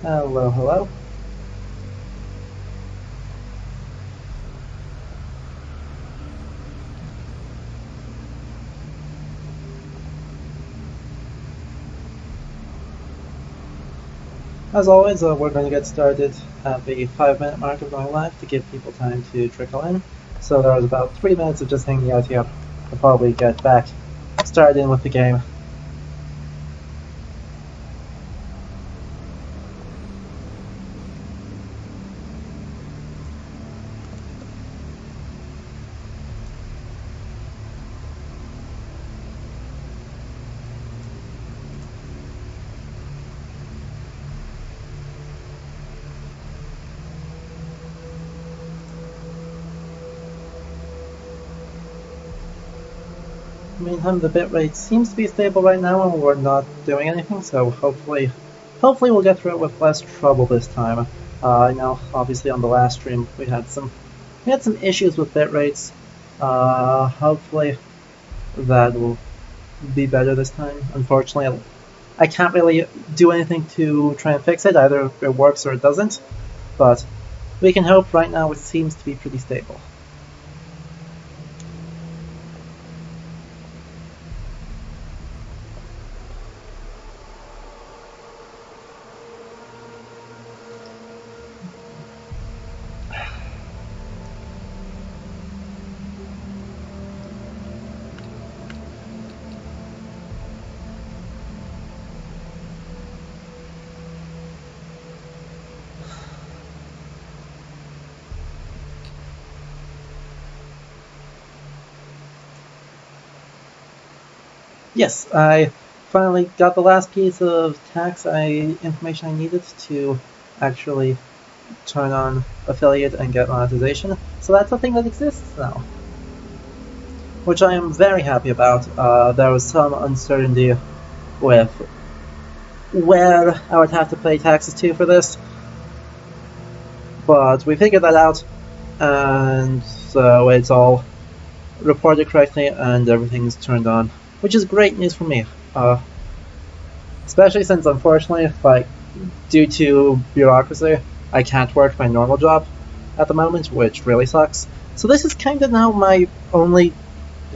Hello, hello. As always, we're going to get started at the 5-minute mark of going live to give people time to trickle in. So there was about 3 minutes of just hanging out here. I'll probably get back started in with the game. Meantime, the bitrate seems to be stable right now and we're not doing anything, so hopefully we'll get through it with less trouble this time. I know, obviously on the last stream we had some issues with bitrates. Hopefully that will be better this time. Unfortunately, I can't really do anything to try and fix it. Either it works or it doesn't, but we can hope. Right now it seems to be pretty stable. Yes, I finally got the last piece of tax information I needed to actually turn on affiliate and get monetization. So that's a thing that exists now, which I am very happy about. There was some uncertainty with where I would have to pay taxes to for this, but we figured that out, and so it's all reported correctly and everything's turned on, which is great news for me. Especially since, unfortunately, due to bureaucracy, I can't work my normal job at the moment, which really sucks. So this is kind of now my only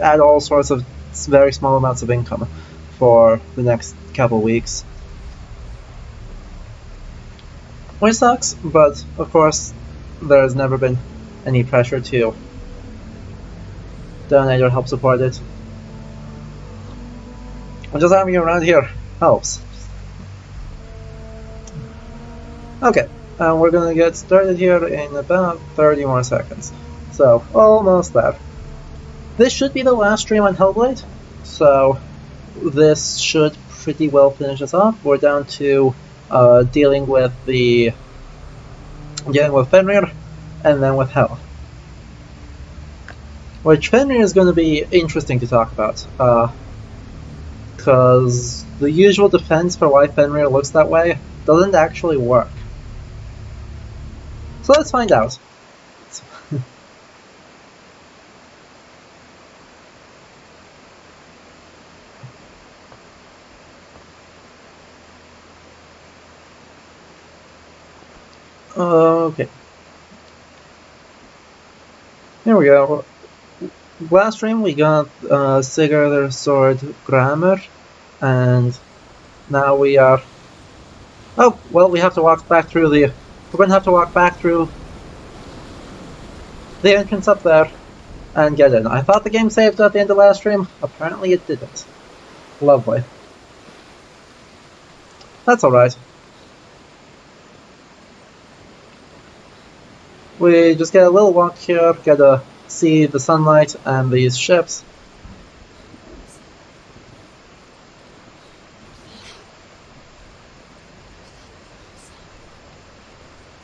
at all source of very small amounts of income for the next couple weeks. Which sucks, but of course there's never been any pressure to donate or help support it. And just having you around here helps. Okay, we're gonna get started here in about 30 more seconds. So, almost there. This should be the last stream on Hellblade, so this should pretty well finish us off. We're down to dealing with Fenrir, and then with Hell. Which Fenrir is going to be interesting to talk about, because the usual defense for why Fenrir looks that way doesn't actually work. So let's find out. Okay. Here we go. Last stream we got Sigurðr sword grammar, and now we are... Oh, well, we have to walk back through the... We're going to have to walk back through the entrance up there and get in. I thought the game saved at the end of last stream. Apparently it didn't. Lovely. That's alright. We just get a little walk here, get to see the sunlight and these ships.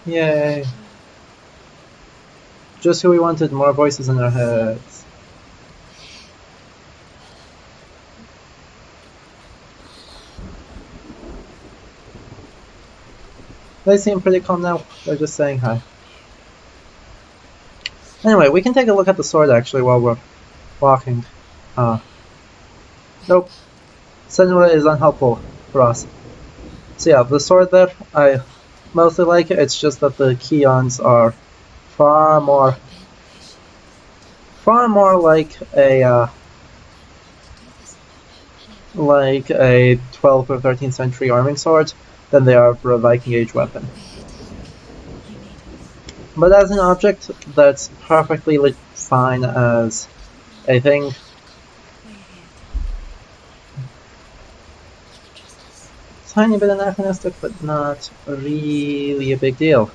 Yay. Just who we wanted, more voices in our heads. They seem pretty calm now. They're just saying hi. Anyway, we can take a look at the sword actually while we're walking. Nope. Senua is unhelpful for us. So yeah, the sword there, I mostly like it. It's just that the Keons are far more like a 12th or 13th century arming sword than they are for a Viking Age weapon. But as an object, that's perfectly fine as a thing. Tiny bit anachronistic, but not really a big deal.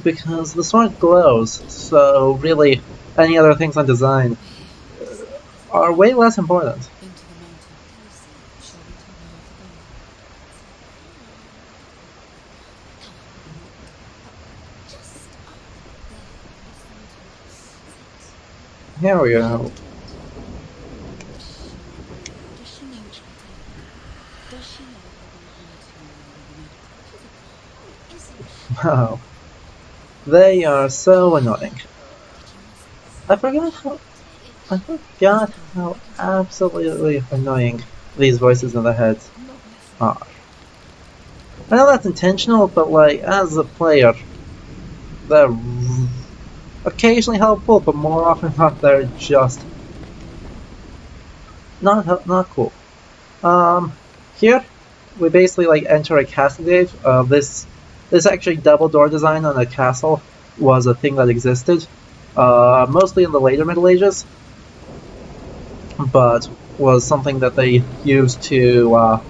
Because the sword glows, so really any other things on design are way less important. Here we go. Wow. They are so annoying. I forgot how absolutely annoying these voices in the heads are. I know that's intentional, but like, as a player, they're occasionally helpful, but more often than not, they're just not cool. Here, we basically like enter a castle gate. This actually double door design on a castle was a thing that existed, mostly in the later Middle Ages, but was something that they used to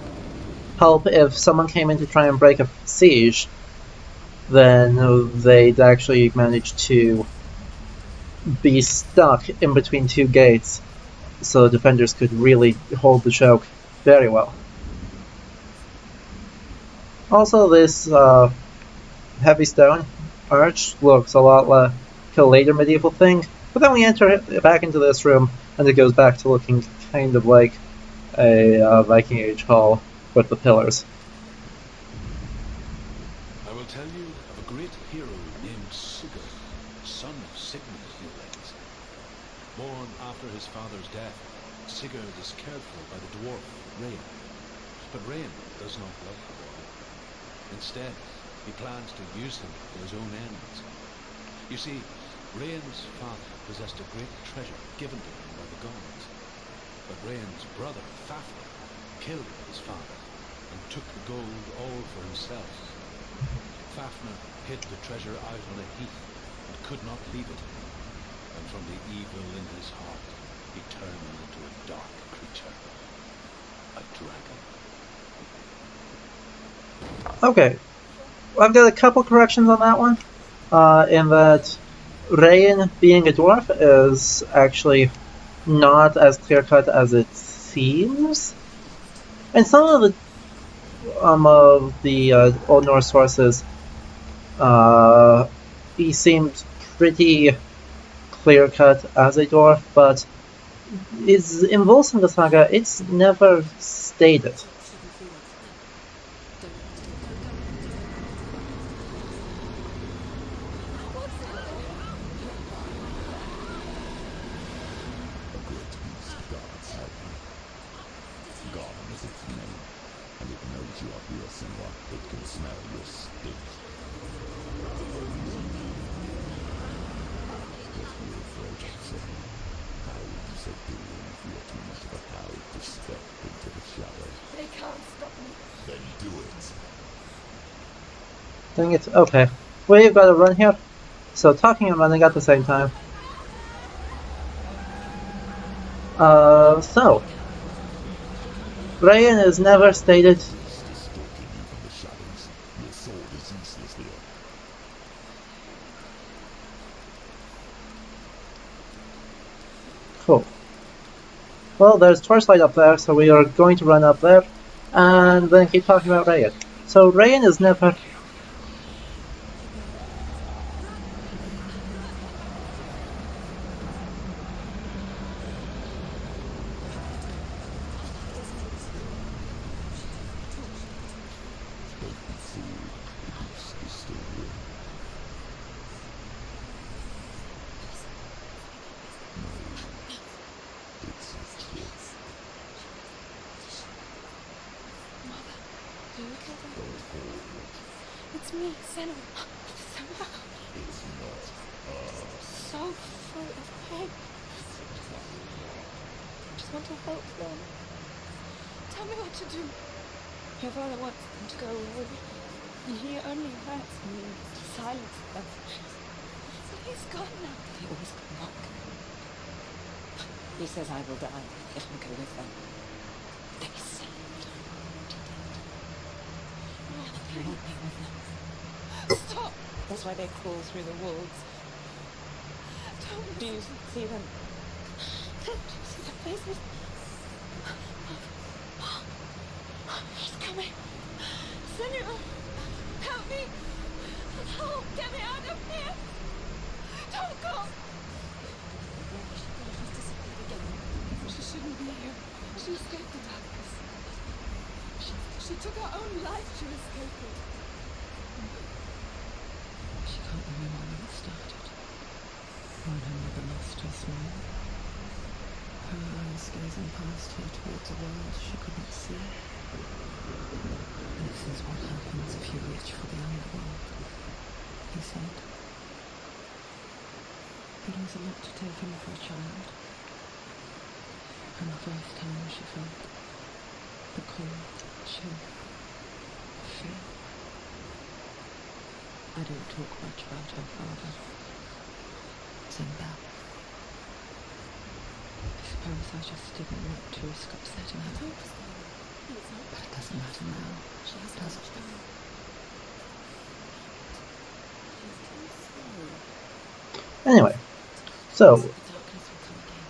help if someone came in to try and break a siege. Then they'd actually manage to be stuck in between two gates, so defenders could really hold the choke very well. Also, this heavy stone arch looks a lot like a later medieval thing, but then we enter back into this room and it goes back to looking kind of like a Viking Age hall with the pillars. I will tell you of a great hero named Sigurd, son of Sigmund Hellblade. Born after his father's death, Sigurd is cared for by the dwarf Rain. But Rain does not love the boy. Instead, he plans to use him for his own ends. You see, Rain's father possessed a great treasure given to him by the gods. But Rain's brother, Fafnir, killed his father and took the gold all for himself. Fafnir hid the treasure out on a heath and could not leave it. And from the evil in his heart, he turned into a dark creature. A dragon. Okay, I've got a couple corrections on that one. In that Rain being a dwarf is actually not as clear-cut as it seems. And some of the Old Norse sources, he seemed pretty clear-cut as a dwarf, but in Volsunga Saga, it's never stated. Dang it. Okay. We've got to run here. So talking and running at the same time. So Rain is never stated. Cool. Well, there's torchlight up there, so we are going to run up there and then keep talking about Rain. So Rain is never. Senna, somehow It's not so full of pain. I just want to help them. Tell me what to do. Your father wants them to go away. He only hurts me to silence them. But he's gone now. He always come back. He says I will die if I go with them. They say I won't. I won't be with them. Stop! That's why they crawl through the walls. Do you see them? Do you see their faces? He's coming. Senua, help me. Help, get me out of here. Don't go. He's disappeared again. She shouldn't be here. She escaped the darkness. She took her own life to escape it. She can't remember when it started. When her mother lost her smile. Her eyes gazing past her towards a world she couldn't see. This is what happens if you reach for the underworld, he said. It was a lot to take in for a child. And the first time she felt the cold, chill, fear. I don't talk much about her father. Simba. I suppose I just didn't want to risk upsetting her. But it doesn't matter now, does it? Anyway, so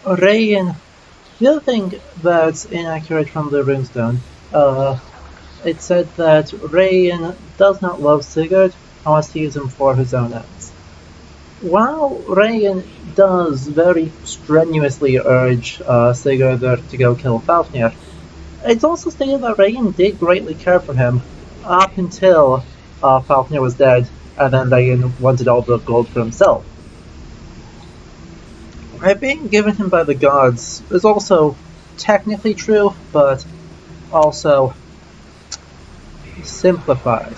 Rayen. The other thing that's inaccurate from the runestone, it said that Rayen does not love Sigurd and wants to use him for his own ends. While Rayen does very strenuously urge Sigurd to go kill Fafnir, it's also stated that Rayen did greatly care for him up until Fafnir was dead, and then Rayen wanted all the gold for himself. It being given him by the gods is also technically true, but also simplified.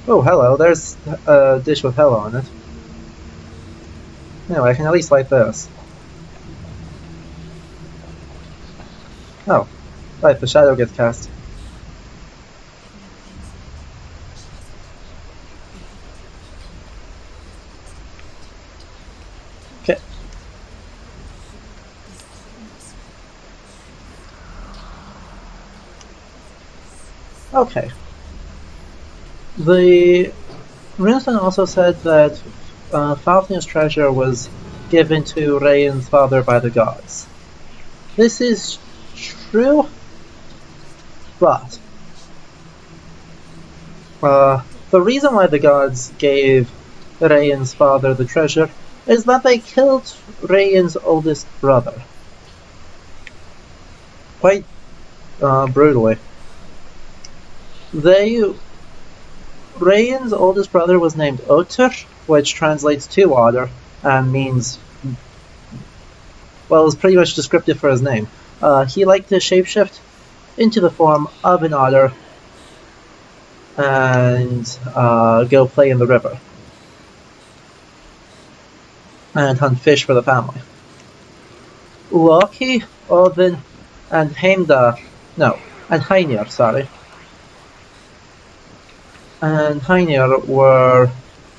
Oh, hello, there's a dish with hell on it. Anyway, I can at least light this. Oh, right, the shadow gets cast. Okay. Okay. The runestone also said that Fafnir's treasure was given to Rayen's father by the gods. This is true, but the reason why the gods gave Rayen's father the treasure is that they killed Rayen's oldest brother. Quite brutally. Rayen's oldest brother was named Otur, which translates to otter, and means, well, is pretty much descriptive for his name. He liked to shapeshift into the form of an otter and go play in the river and hunt fish for the family. Loki, Odin, and Heimdall, and Heinir, and Heinir were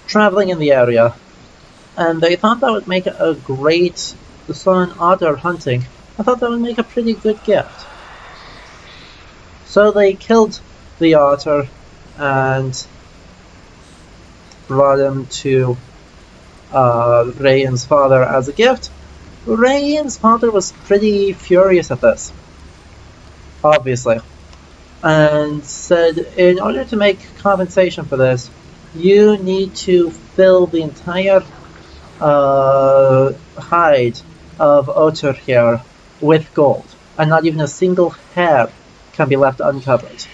traveling in the area, and they thought that would make a great son otter hunting. I thought that would make a pretty good gift. So they killed the otter and brought him to Rayen's father as a gift. Rayen's father was pretty furious at this, obviously, and said, in order to make compensation for this, you need to fill the entire hide of Otur here with gold, and not even a single hair can be left uncovered.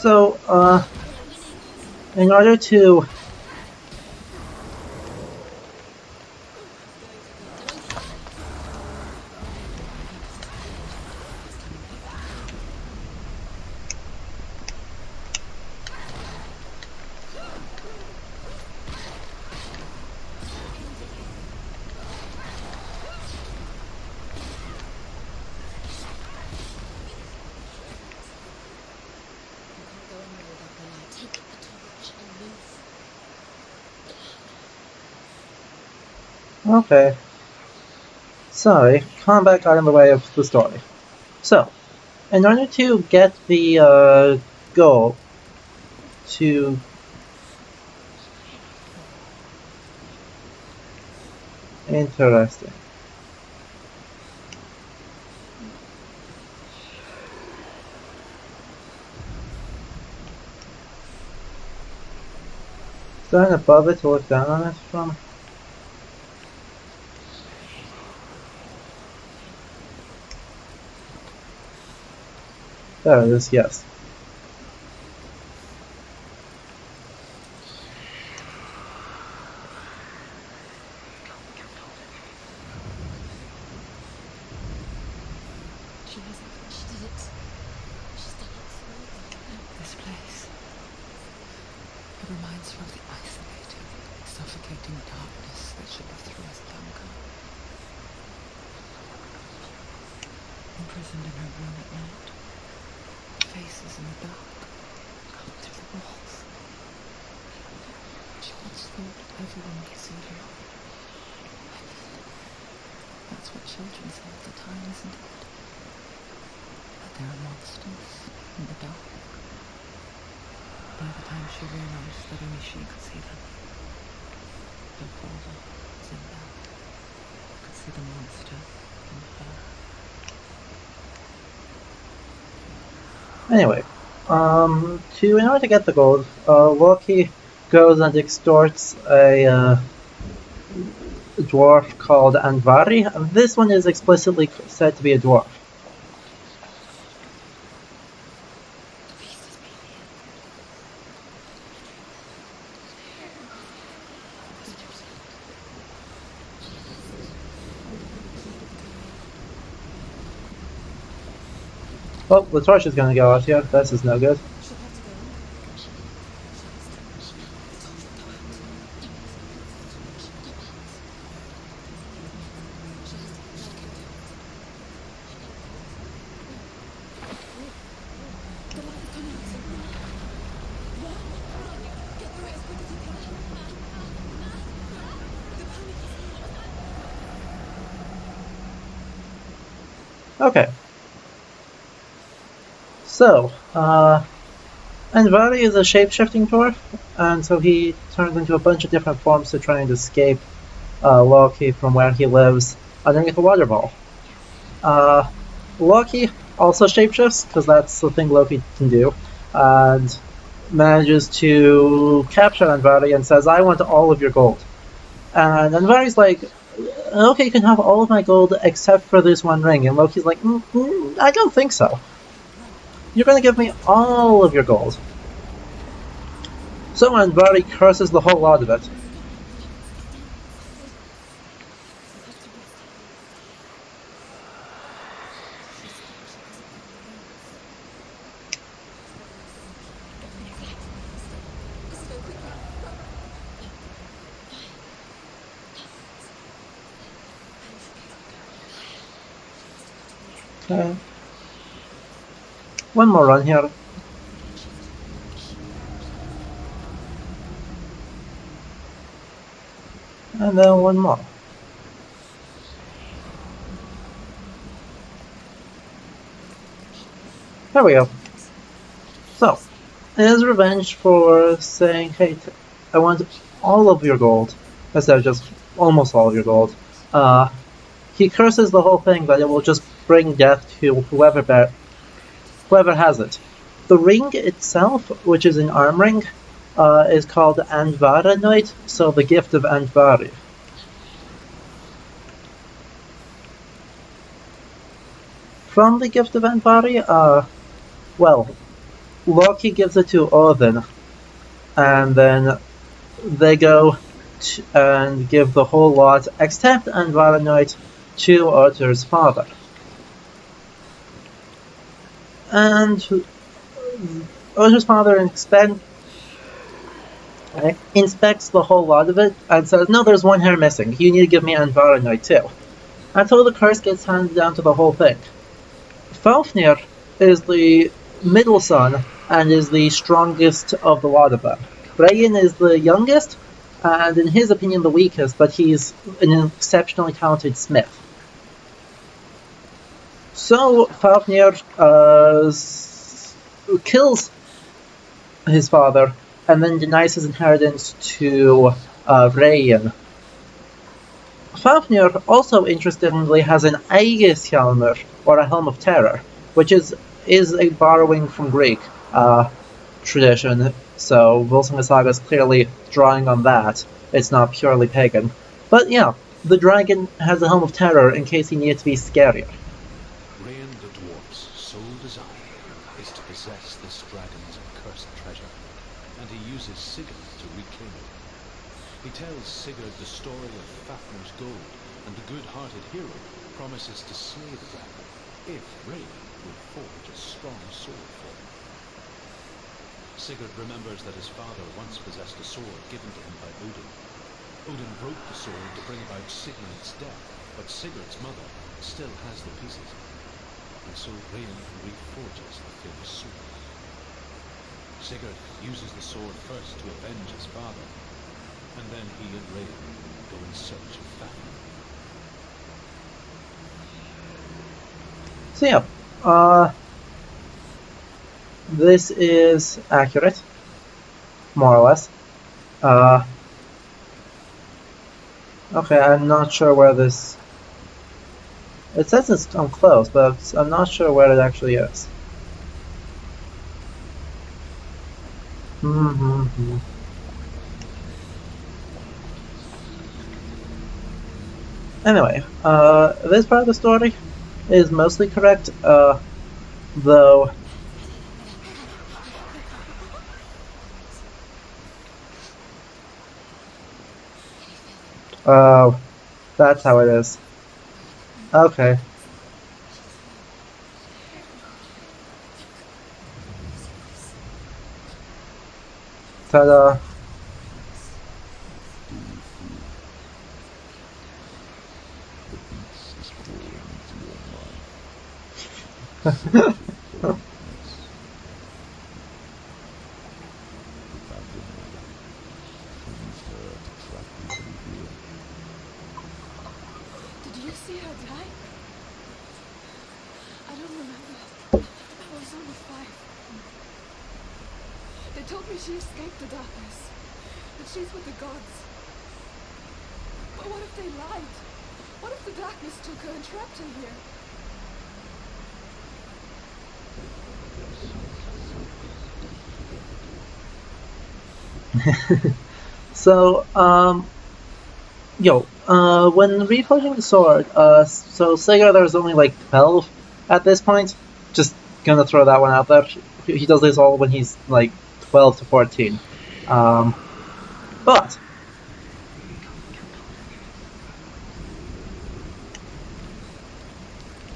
So, in order to Okay. Sorry, combat got in the way of the story. So, in order to get the goal to interesting. Is there an above it to look down on it from? There it is, yes. This place. It reminds her of the isolating, suffocating darkness that should have through us longer. Imprisoned in her room at night. Faces in the dark, come through the walls. She once thought everyone would see her. That's what children say all the time, isn't it? That there are monsters in the dark. By the time she realized that only she could see them, her father was in there, could see the monster in her. Anyway, in order to get the gold, Loki goes and extorts a dwarf called Andvari. This one is explicitly said to be a dwarf. Oh, the torch is gonna go out here. This is no good. Okay. So, Andvari is a shape-shifting dwarf, and so he turns into a bunch of different forms to try and escape Loki from where he lives underneath a water ball. Loki also shapeshifts, because that's the thing Loki can do, and manages to capture Andvari and says, I want all of your gold. And Andvari's like, okay, you can have all of my gold except for this one ring. And Loki's like, I don't think so. You're going to give me all of your gold. So Andvari curses the whole lot of it. Okay. One more run here. And then one more. There we go. So, his revenge for saying, hey, I want all of your gold, instead of just almost all of your gold, he curses the whole thing that it will just bring death to whoever has it. The ring itself, which is an arm ring, is called Andvaranoid, so the gift of Andvari. From the gift of Andvari, well, Loki gives it to Odin, and then they go and give the whole lot, except Anvaranoid, to Uther's father. And Uther's father inspects the whole lot of it and says, no, there's one hair missing. You need to give me Anvaranoid too. Until the curse gets handed down to the whole thing. Fafnir is the middle son and is the strongest of the lot of them. Regin is the youngest and in his opinion the weakest, but he's an exceptionally talented smith. So Fafnir kills his father and then denies his inheritance to Regin. Fafnir also interestingly has an Aegishjálmur, or a Helm of Terror, which is a borrowing from Greek tradition, so Volsunga Saga is clearly drawing on that. It's not purely pagan. But yeah, the dragon has a Helm of Terror in case he needed to be scarier. Rain the dwarf's sole desire is to possess this dragon's accursed treasure, and he uses Sigurd to reclaim it. He tells Sigurd the story of Fafnir's gold, and the good-hearted hero promises to slay the dragon if Rain will forge a strong sword for him. Sigurd remembers that his father once possessed a sword given to him by Odin. Odin broke the sword to bring about Sigmund's death, but Sigurd's mother still has the pieces, and so Rain reforges the famous sword. Sigurd uses the sword first to avenge his father, and then he and Rain go in search of Fafnir. So yeah, this is accurate, more or less. Okay, I'm not sure where this... It says I'm close, but I'm not sure where it actually is. Anyway, this part of the story is mostly correct, though... Oh, that's how it is. Okay. Ta-da. Did you see her die? I don't remember. I was only 5. They told me she escaped the darkness, that she's with the gods. But what if they lied? What if the darkness took her and trapped her here? So, when reforging the sword, so Sigurd there's only like 12 at this point. Just gonna throw that one out there. He does this all when he's like 12 to 14. But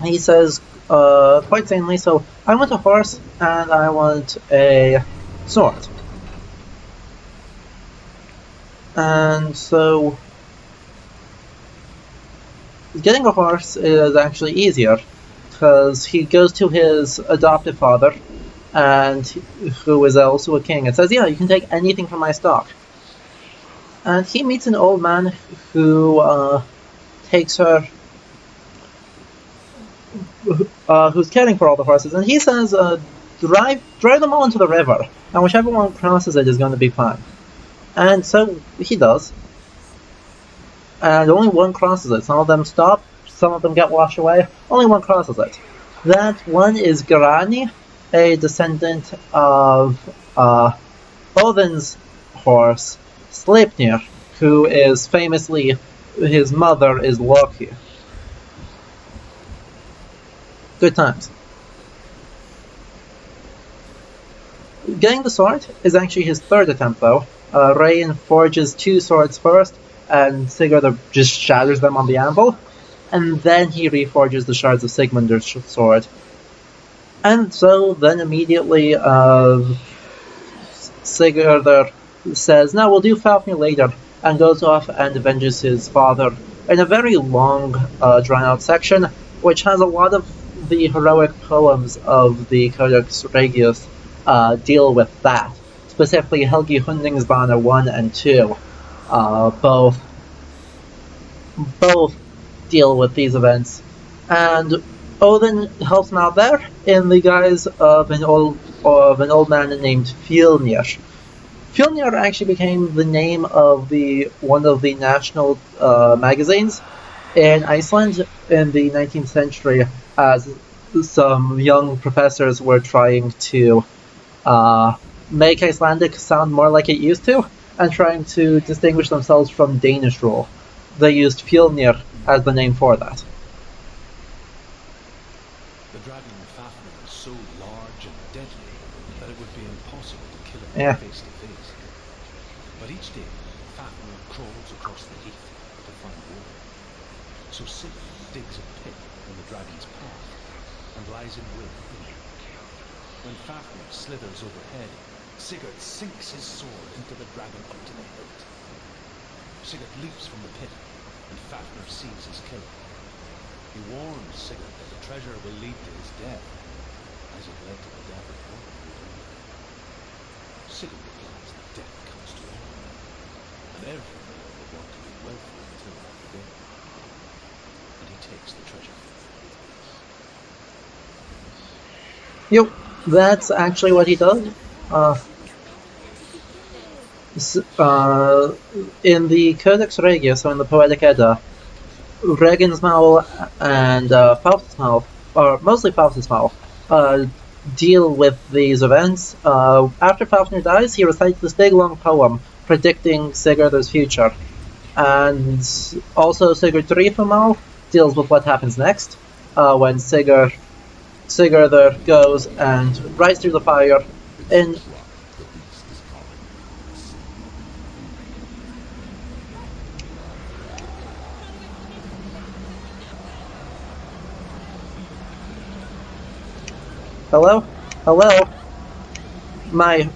he says, quite sanely, so I want a horse and I want a sword. And so getting a horse is actually easier because he goes to his adoptive father, and who is also a king, and says, yeah, you can take anything from my stock. And he meets an old man who takes her, who's caring for all the horses, and he says, drive them all into the river, and whichever one crosses it is going to be fine. And so he does. And only one crosses it. Some of them stop, some of them get washed away. Only one crosses it. That one is Grani, a descendant of Odin's horse, Sleipnir, who is famously, his mother is Loki. Good times. Getting the sword is actually his third attempt, though. Rain forges 2 swords first, and Sigurd just shatters them on the anvil, and then he reforges the shards of Sigmunder's sword. And so then immediately Sigurd says, "No, we'll do Fafnir later," and goes off and avenges his father in a very long, drawn-out section, which has a lot of the heroic poems of the Codex Regius deal with that. Specifically, Helgi Hundingsbane 1 and 2, both deal with these events. And Odin helps him out there in the guise of an old man named Fjolnir. Fjolnir actually became the name of one of the national magazines in Iceland in the 19th century, as some young professors were trying to make Icelandic sound more like it used to, and trying to distinguish themselves from Danish rule. They used Fjolnir as the name for that. The dragon Fafnir is so large and deadly that it would be impossible to kill him Yeah. face to face. But each day, Fafnir crawls across the heath to find water. So Sigurd digs a pit in the dragon's path and lies in wait in it. When Fafnir slithers overhead, Sigurd sinks his sword into the dragon up to the hilt. Sigurd leaps from the pit, and Fafnir sees his killer. He warns Sigurd that the treasure will lead to his death, as it led to the death of Odin. Sigurd replies that death comes to all men, and every man will want to be wealthy until that day. And he takes the treasure. Yep, that's actually what he does. In the Codex Regius, so in the Poetic Edda, Regensmaul and Faustusmaul, or mostly Faustusmaul, deal with these events. After Fafnir dies, he recites this big long poem predicting Sigurd's future. And also Sigurd Thrifamal deals with what happens next, when Sigurd goes and rides through the fire in... Hello? Hello? My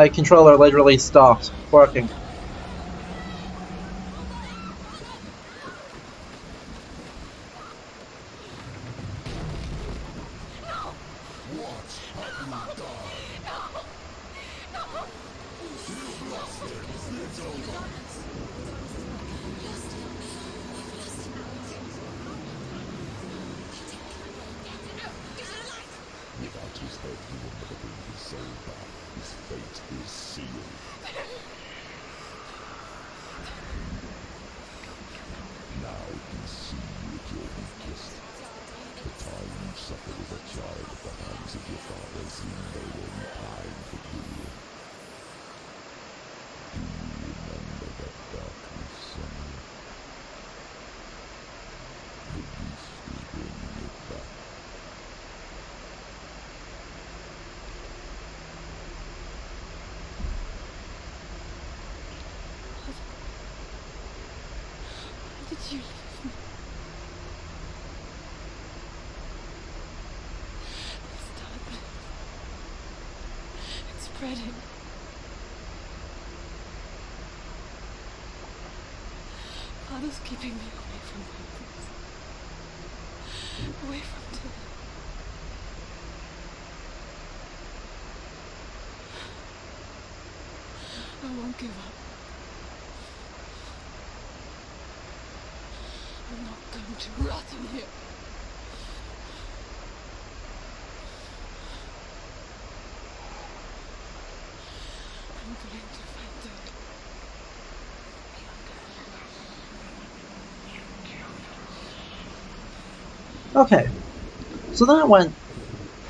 controller literally stopped working. Without his head, he will never bring his soul back. His fate is sealed. Now you can see at your weakest. The time you suffered as a child at the hands of your fathers, you may well repine for you. Do you remember that darkness, son? The beast is bringing it back. Why did you leave me? This darkness. It's spreading. Father's keeping me away from things. Away from Dylan. I won't give up. I'm not going to rot in here. I'm going to find Dylan. Okay, so that went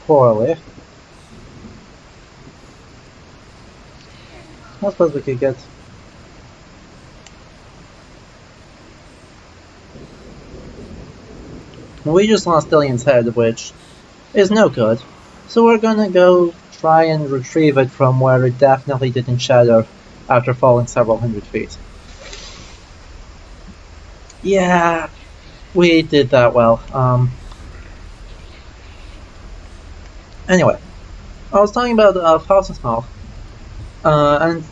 poorly. I suppose we could get... We just lost Dillion's head, which is no good. So we're gonna go try and retrieve it from where it definitely didn't shatter after falling several hundred feet. Yeah, we did that well. Anyway, I was talking about Faustus Mouth, and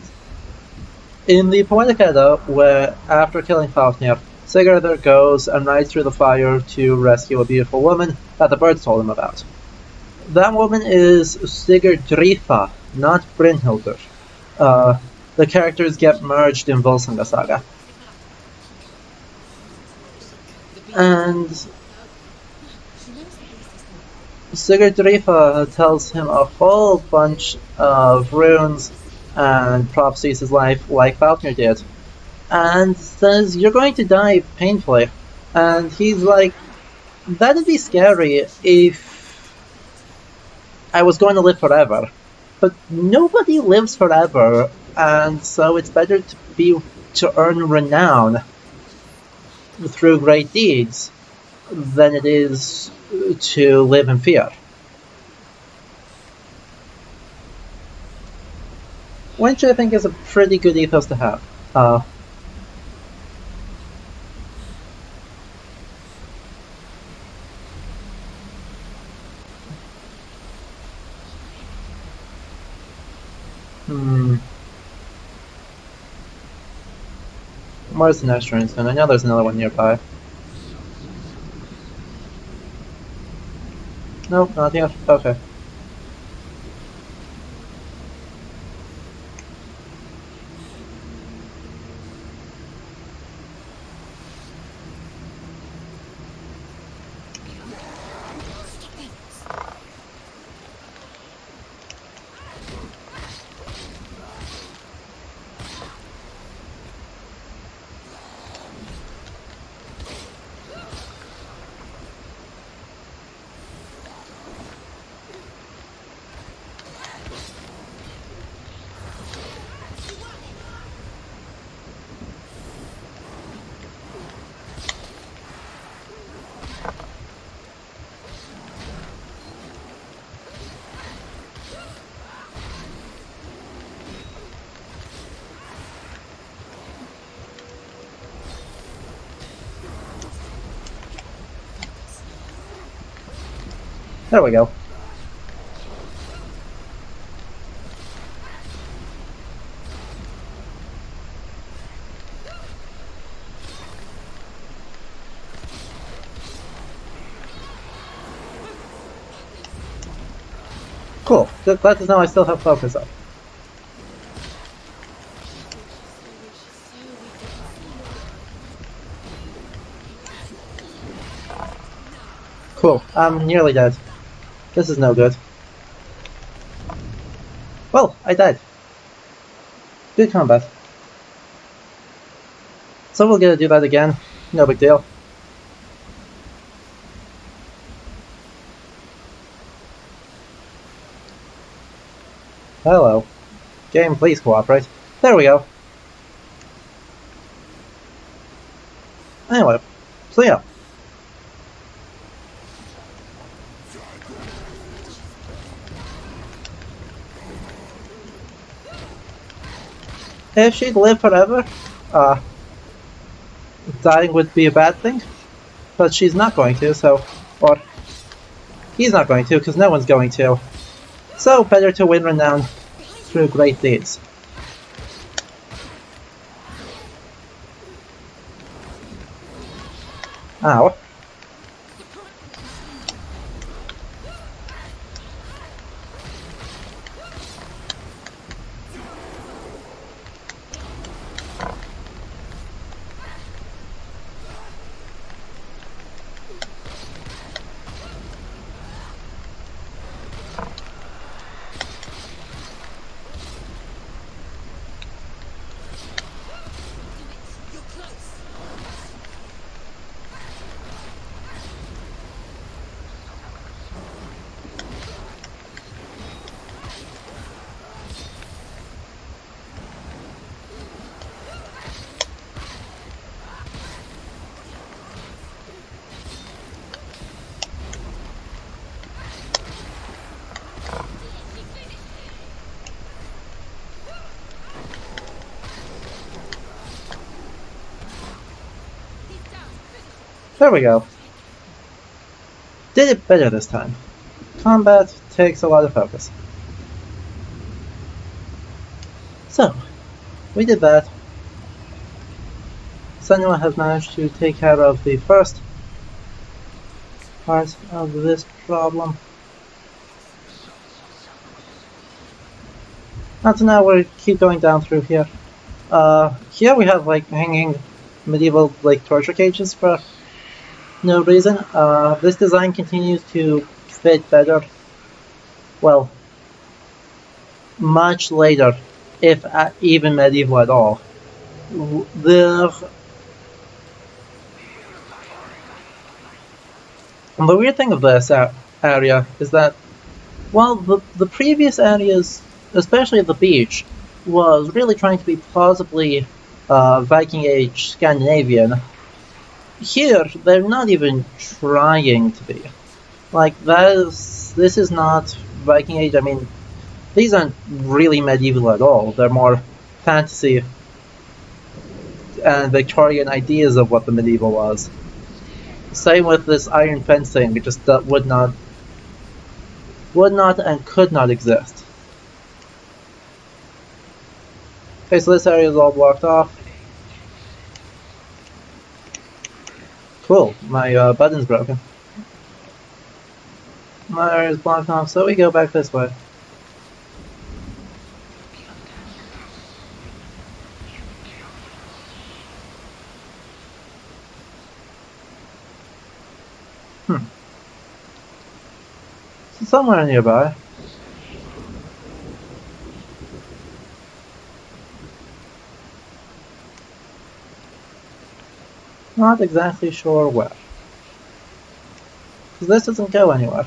in the Poetic Edda, where after killing Fafnir, Sigurdur goes and rides through the fire to rescue a beautiful woman that the birds told him about. That woman is Sigurdrifa, not Brynhildur. The characters get merged in Volsunga Saga. And Sigurdrifa tells him a whole bunch of runes and prophecies his life like Fafnir did, and says, "You're going to die painfully." And he's like, "That'd be scary if I was going to live forever. But nobody lives forever, and so it's better to earn renown through great deeds than it is to live in fear." Which I think is a pretty good ethos to have. Where's the next train soon? I know there's another one nearby. Nope, not yet. Okay. There we go. Cool. Glad to know I still have focus up. Cool. I'm nearly dead. This is no good. Well, I died. Good combat. So we're gonna do that again. No big deal. Hello. Game, please cooperate. There we go. Anyway, so yeah. If she'd live forever, dying would be a bad thing. But she's not going to, so... Or... He's not going to, because no one's going to. So, better to win renown through great deeds. Ow. There we go. Did it better this time. Combat takes a lot of focus. So, we did that. Senua has managed to take care of the first part of this problem. And so now we keep going down through here. Here we have like hanging medieval like torture cages for no reason. This design continues to fit better. Well, much later, if even medieval at all. The weird thing of this area is that while the previous areas, especially the beach, was really trying to be plausibly Viking Age Scandinavian, here they're not even trying to be. Like this is not Viking Age. I mean, these aren't really medieval at all. They're more fantasy and Victorian ideas of what the medieval was. Same with this iron fencing, it just would not and could not exist. Okay, so this area is all blocked off. Cool, my button's broken. My area is blocked off, so we go back this way. So somewhere nearby. Not exactly sure where. Because this doesn't go anywhere.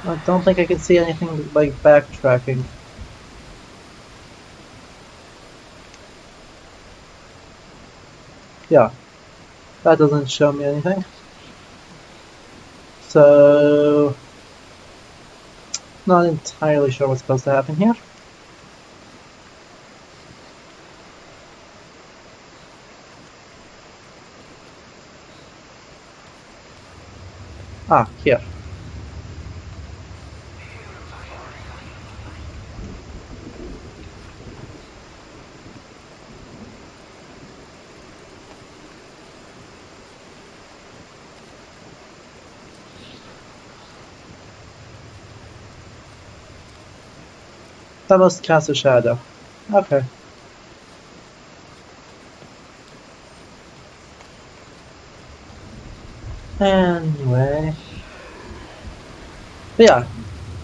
I don't think I can see anything like backtracking. Yeah, that doesn't show me anything. So, not entirely sure what's supposed to happen here. Ah, here. That must cast a shadow. Okay. Anyway. But yeah,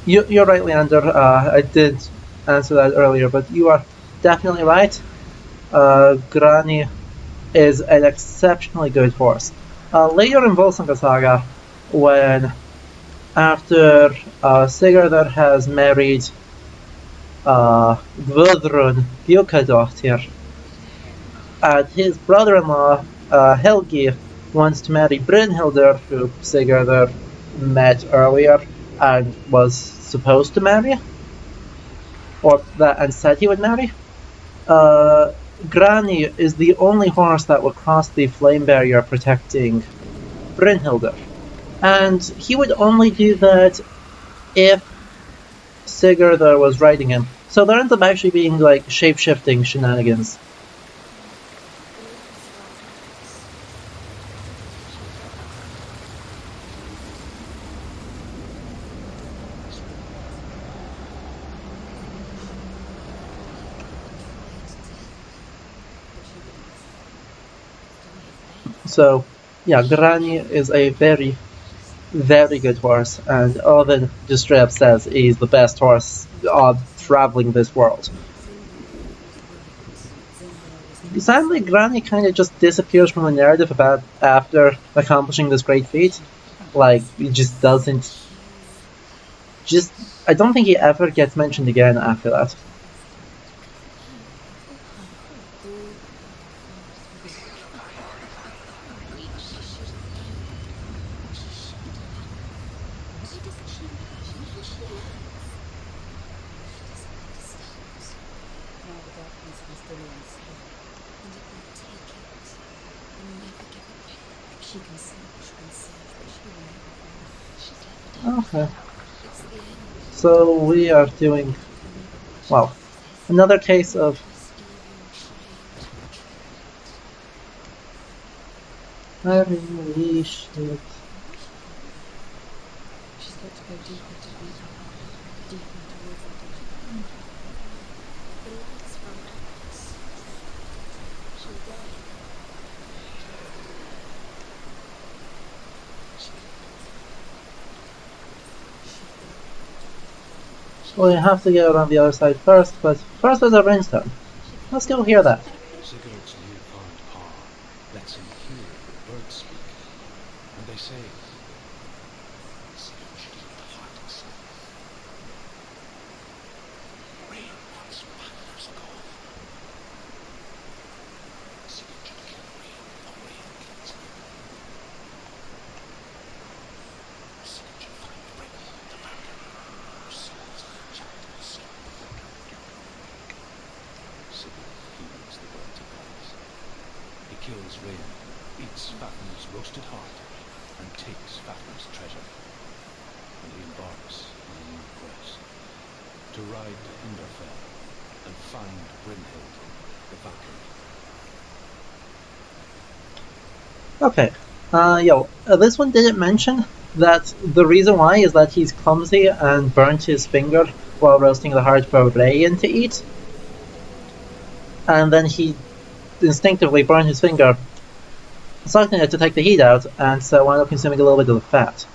you're right, Leander. I did answer that earlier, but you are definitely right. Grani is an exceptionally good horse. Later in Volsunga Saga, when after Sigurdur has married Gudrun Björkadottir, and his brother-in-law Helgi wants to marry Brynhildur, who Sigurdur met earlier and was supposed to marry, and said he would marry. Grani is the only horse that would cross the flame barrier protecting Brynhildur. And he would only do that if Sigurdur was riding him. So there ends up actually being like shape-shifting shenanigans. So, yeah, Grani is a very, very good horse, and Odin just straight up says he's the best horse traveling this world. Sadly, Grani kind of just disappears from the narrative about after accomplishing this great feat. Like, he just doesn't... I don't think he ever gets mentioned again after that. never give up. She can see, she can see, but she will never fall. She's like the dark. Okay. It's the end. So we are doing, well, another case of Just even trying to retrieve holy shit. She's got to go deeper to beat her heart, deeper towards the deep. The lights from Alex. She'll die. We have to get around the other side first, but first there's a brimstone. Let's go hear that. Sigurd's newfound power lets him hear the birds speak, and they say, Sigurd should eat the heart itself. Rain wants Magnus gold. Sigurd should kill Rain before Rain kills him. Sigurd should find Brynhild the Valkyrie, whose souls are enchanted with sleep. Sigurd heeds the words of gods. He kills Rain, eats Fafnir's roasted heart, and takes Fafnir's treasure. And he embarks on a new quest, to ride to Hinderfell and find Brynhild the Valkyrie. Okay. This one didn't mention that the reason why is that he's clumsy and burnt his finger while roasting the heart for Rayen to eat. And then he instinctively burned his finger, sucking it to take the heat out, and so wound up consuming a little bit of the fat.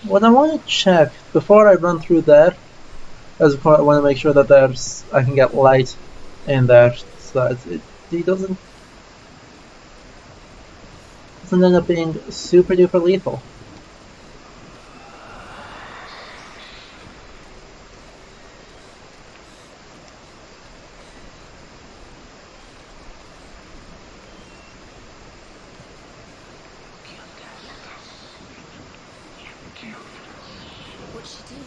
What I want to check before I run through there is I want to make sure that I can get light in there, so he doesn't end up being super duper lethal. What's she doing?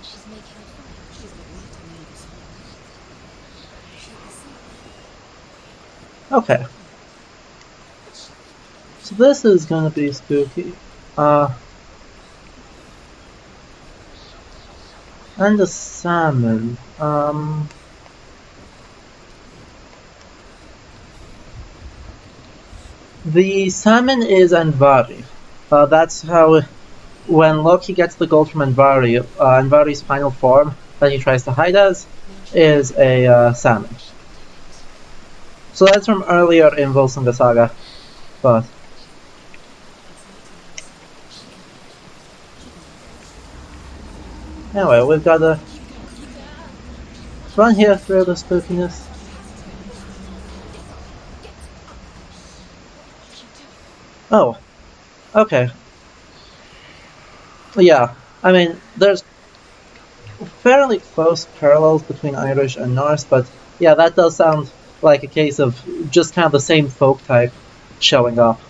She's making light. She's making a fire. She's got light on the other side. Okay. So this is gonna be spooky. And a salmon. The salmon is Andvari. That's how, when Loki gets the gold from Andvari, Andvari's final form that he tries to hide as is a salmon. So that's from earlier in Volsunga Saga, but anyway, we've got to run here through the spookiness. Oh, okay. Yeah, I mean, there's fairly close parallels between Irish and Norse, but yeah, that does sound like a case of just kind of the same folk type showing up.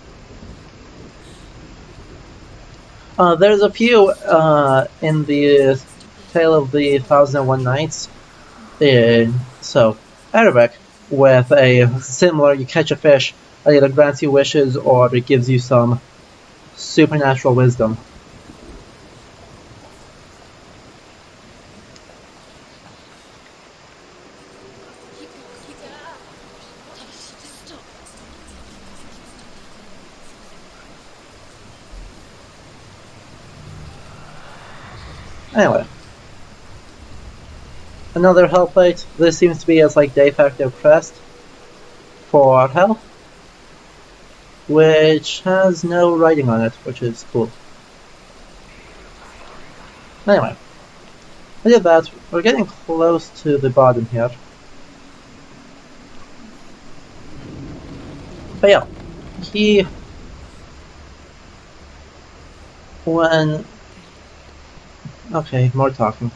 There's a few in the Tale of the 1001 Nights, so Arabic, with a similar, you catch a fish, it either grants you wishes or it gives you some supernatural wisdom. Anyway. Another hell plate. This seems to be as like de facto crest for hell, which has no writing on it, which is cool. Anyway, I did that. We're getting close to the bottom here. But yeah, okay, more talking.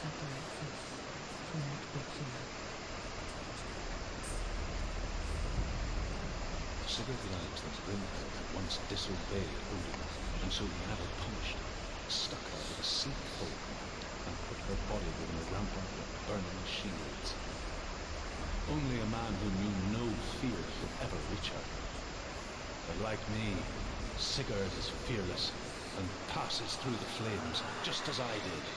separates us from what we fear. Sigurd learns that Brynhild had once disobeyed Odin, and so never punished, stuck her with a sleek thorn, and put her body within a rampart of burning shields. Only a man who knew no fear could ever reach her. But like me, Sigurd is fearless and passes through the flames, just as I did.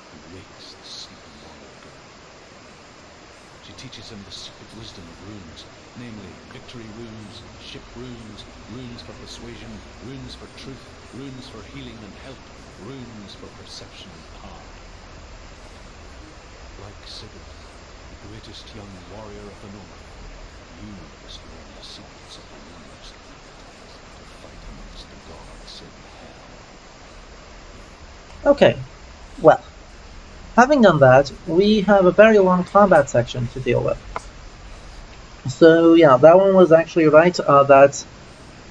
He wakes the sleeping warrior girl. She teaches him the secret wisdom of runes, namely victory runes, ship runes, runes for persuasion, runes for truth, runes for healing and help, runes for perception and power. Like Sigurd, the greatest young warrior of the North, you must learn the secrets of the runes to fight amongst the gods in hell. Okay, well, having done that, we have a very long combat section to deal with. So yeah, that one was actually right. That's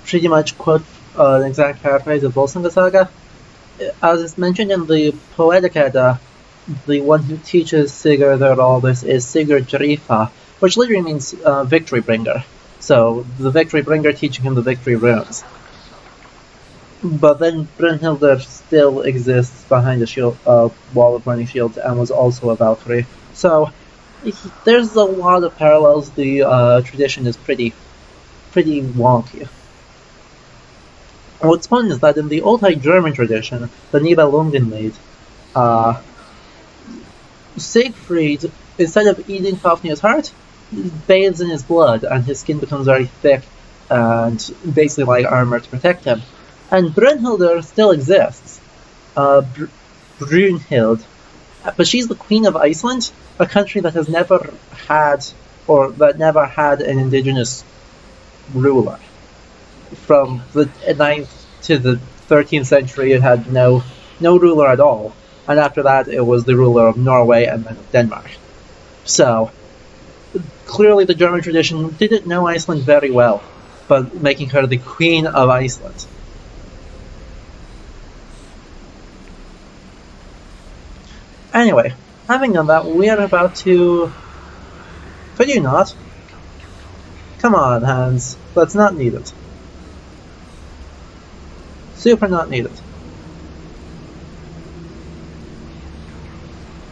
pretty much quote an exact paraphrase of Volsunga Saga. As is mentioned in the Poetic Edda, the one who teaches Sigurd all this is Sigurd Jarifa, which literally means victory bringer. So the victory bringer teaching him the victory runes. But then Brynhildur still exists behind the shield, wall of burning shields and was also a Valkyrie. So there's a lot of parallels. The tradition is pretty wonky. What's fun is that in the old High German tradition, the Nibelungenlied, Siegfried, instead of eating Fafnir's heart, bathes in his blood, and his skin becomes very thick and basically like armor to protect him. And Brynhildur still exists, Brunhild, but she's the queen of Iceland, a country that has never had an indigenous ruler. From the 9th to the 13th century, it had no ruler at all, and after that it was the ruler of Norway and then of Denmark. So clearly the German tradition didn't know Iceland very well, but making her the queen of Iceland. Anyway, having done that, we are about to... Could you not? Come on, Hans. That's not needed. Super not needed.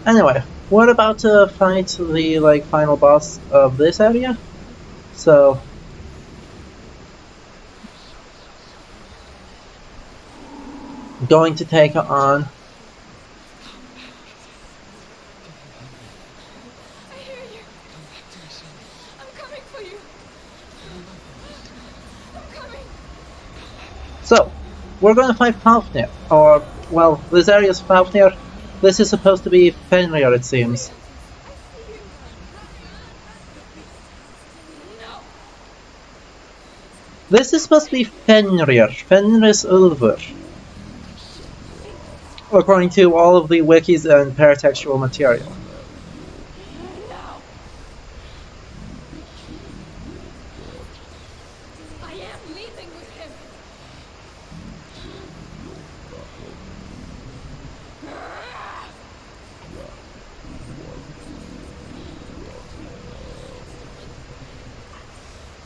Anyway, we're about to fight the final boss of this area. So going to take on So, we're going to fight Fafnir, or, well, this area is Fafnir. This is supposed to be Fenrir, it seems. This is supposed to be Fenrir, Fenris Ulfur, according to all of the wikis and paratextual material.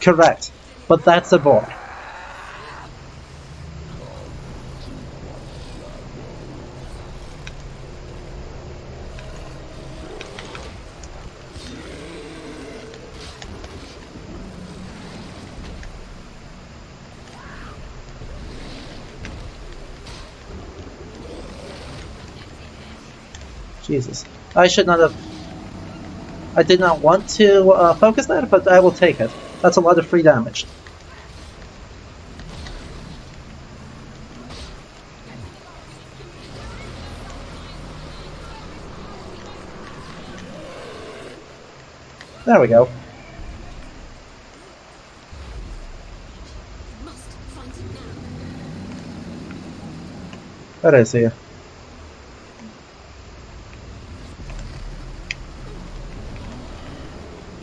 Correct, but that's a boar. Jesus, I should not have... I did not want to focus that, but I will take it. That's a lot of free damage. There we go. Where is he?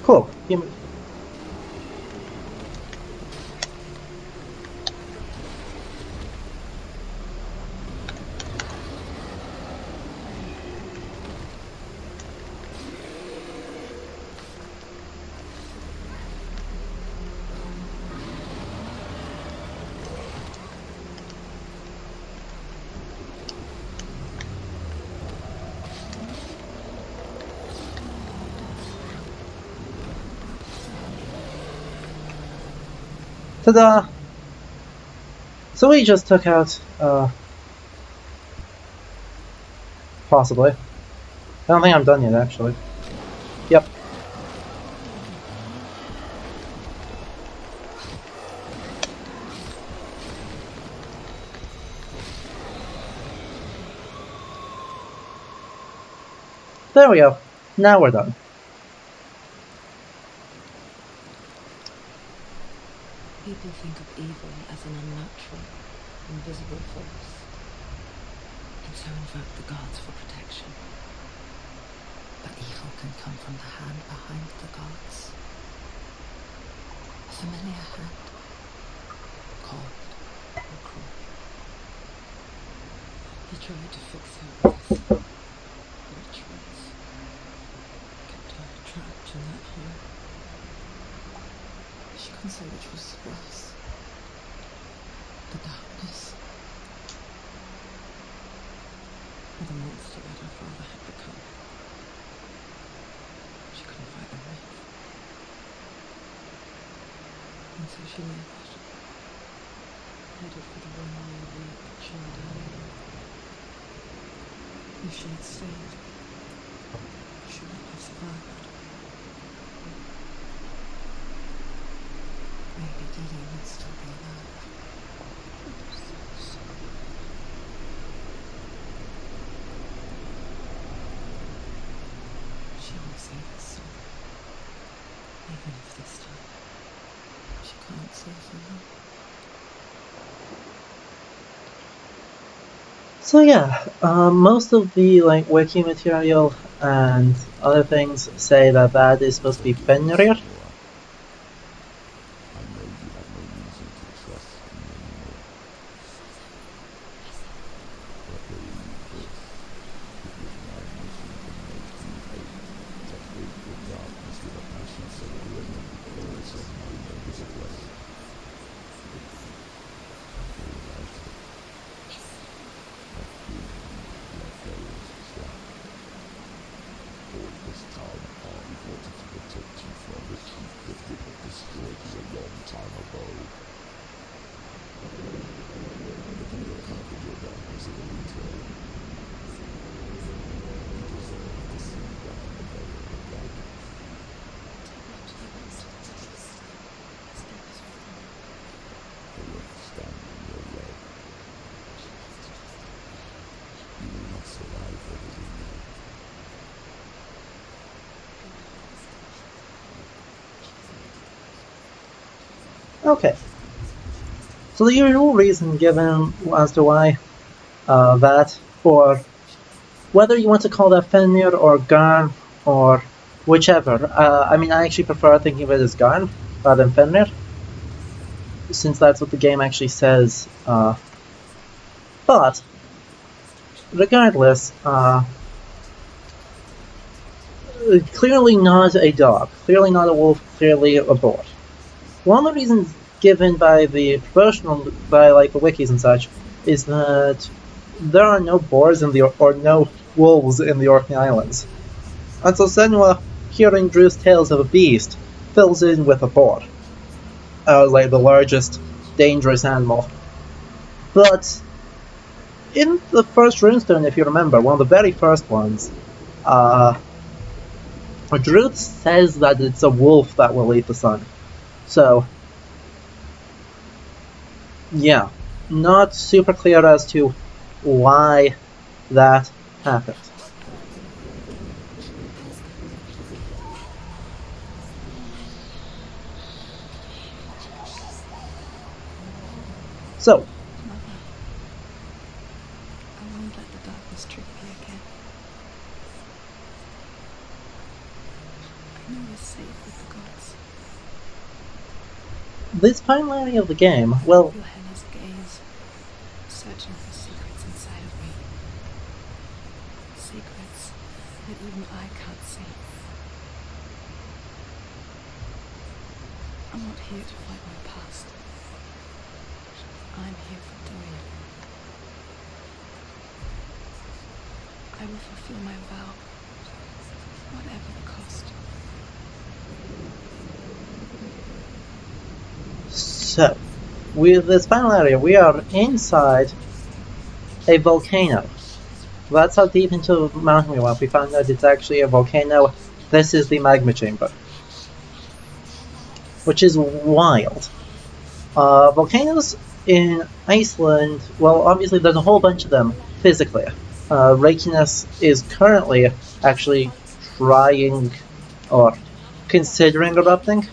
Cool. Ta-da! So we just took out, possibly. I don't think I'm done yet, actually. Yep. There we go. Now we're done. People think of evil as an unnatural, invisible force, and so invoke the gods for protection. But evil can come from the hand behind the gods. A familiar hand, cold and cruel. He tried to fix her with rituals, kept her trapped in that hole. She couldn't say which was worse. The darkness. Or the monster that her father had become. She couldn't fight them off. And so she left. Headed for the one-way route that she had died. If she had stayed, she wouldn't have survived. Maybe Gideon would still be alive. She will save us soon. Even if this time she can't save her now. So yeah, most of the wiki material and other things say that that is supposed to be Fenrir. I know you have no reason to trust me anymore. But believe this, it was my mission to make you hate, to hate the darkness with a passion so grim and because of my name is blessed. All this time I wanted to protect you from the truth that would have destroyed you a long time ago. But you have conquered your darkness in return. You deserve to see behind the veil of the darkness. I won't stand in your way. You will not survive what is in you. Okay. So the usual reason given as to why that, or whether you want to call that Fenrir or Garn or whichever. I mean, I actually prefer thinking of it as Garn rather than Fenrir, since that's what the game actually says. But regardless, clearly not a dog, clearly not a wolf, clearly a boar. One of the reasons given by the promotional, by the wikis and such, is that there are no boars or no wolves in the Orkney Islands. And so Senua, hearing Drew's tales of a beast, fills in with a boar. The largest, dangerous animal. But in the first runestone, if you remember, one of the very first ones, Drew says that it's a wolf that will eat the sun. So, yeah, not super clear as to why that happened. So, Mother, I won't let the darkness trick me again. I know we're safe with the gods. this timeline of the game, well, Feel Hela's gaze, searching for secrets inside of me. Secrets that even I can't see. I'm not here to fight my past. I'm here for Dorian. I will fulfill my vow, whatever the cost. So, with this final area, we are inside a volcano. That's how deep into the mountain we went. We found out it's actually a volcano. This is the magma chamber, which is wild. Volcanoes in Iceland, well, obviously there's a whole bunch of them physically. Reykjanes is currently actually trying or considering erupting.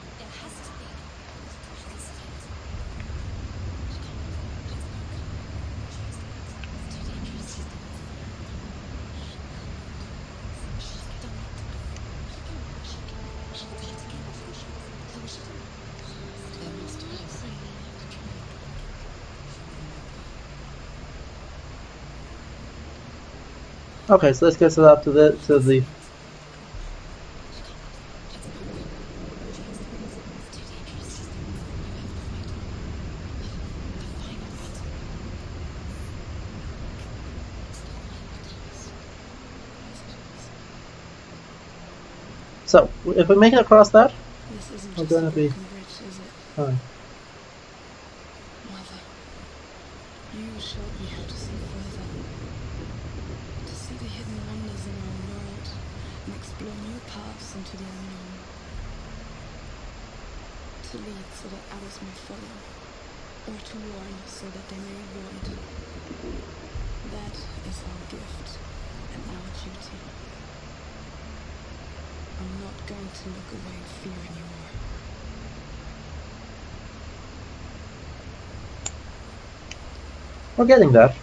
Okay, so this gets it up to the So, if we make it across that, we're going to be fine. Mother, you showed me how to see further, to see the hidden wonders in our world, and explore new paths into the unknown. To lead so that others may follow, or to warn so that they may avoid. That is our gift and our duty. I'm not going to look away in fear anymore. We're getting there.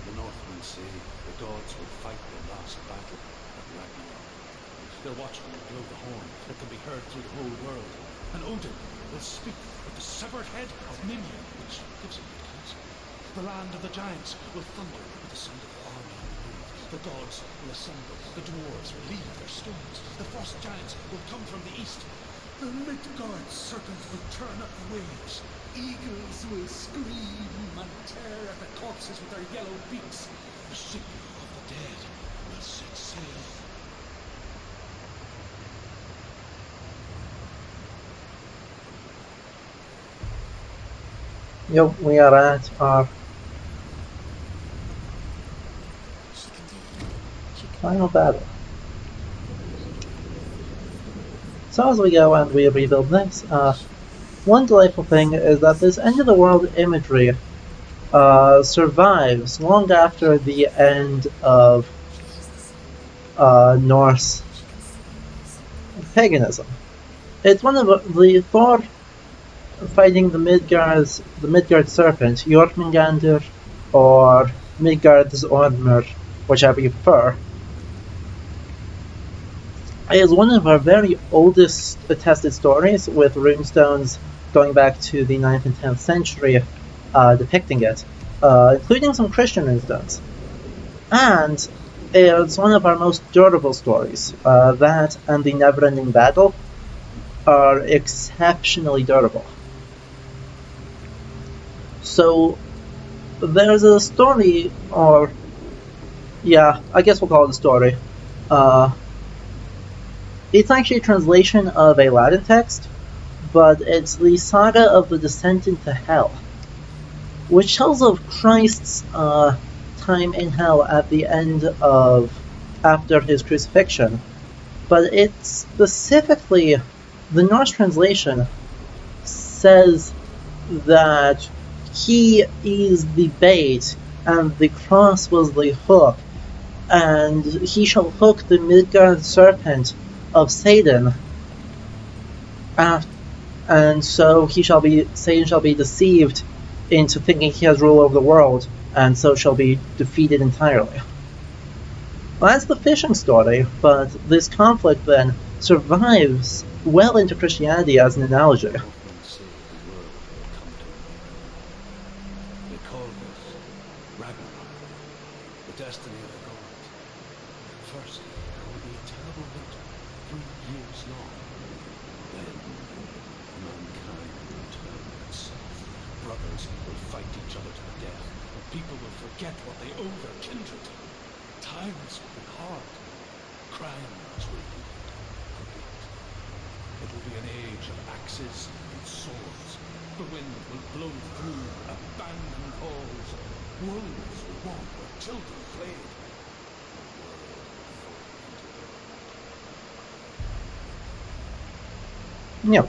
The Northmen say the gods will fight their last battle at Ragnarok. Their watchmen will blow the horn that can be heard through the whole world. And Odin will speak with the severed head of Mimir, which gives him good counsel. The land of the giants will thunder with the sound of the army on the move. The gods will assemble. The dwarves will leave their stones. The frost giants will come from the east. The Midgard serpent will turn up the waves. Eagles will scream and tear at the corpses with their yellow beaks. The ship of the dead will set sail. Yep, we are at our final battle. So as we go and we rebuild this, one delightful thing is that this end of the world imagery survives long after the end of Norse paganism. It's one of the Thor fighting the Midgard serpent, Jormungandr, or Midgard's Ormur, whichever you prefer, is one of our very oldest attested stories, with runestones going back to the 9th and 10th century depicting it, including some Christian runestones. And it's one of our most durable stories. That and the never-ending battle are exceptionally durable. So there's a story, or yeah, I guess we'll call it a story. It's actually a translation of a Latin text, but it's the Saga of the Descent into Hell, which tells of Christ's time in hell at the end of after his crucifixion. But it's specifically, the Norse translation says that he is the bait and the cross was the hook, and he shall hook the Midgard serpent of Satan, and so Satan shall be deceived into thinking he has rule over the world, and so shall be defeated entirely. Well, that's the fishing story, but this conflict then survives well into Christianity as an analogy. The Northmen say the world will come to an end. They call this Ragnarok, the destiny of the gods. First, there will be a terrible winter, 3 years long. Then, mankind will turn itself. Brothers will fight each other to the death, and people will forget what they owe their kindred. Times will be hard. Crimes will be great. The will be an age of axes and swords. The wind will blow through abandoned halls. Wolves will walk where children played. Yeah.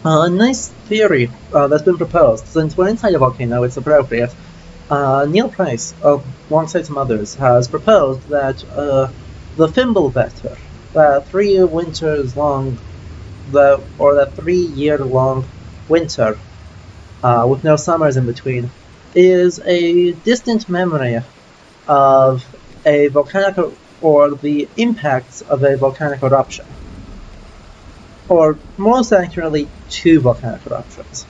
A nice theory that's been proposed. Since we're inside a volcano, it's appropriate. Neil Price, alongside some others, has proposed that the Fimbulvetr, that 3 winters long, that 3-year-long winter, with no summers in between, is a distant memory of a volcanic, or the impacts of a volcanic eruption. Or most accurately, 2 volcanic eruptions.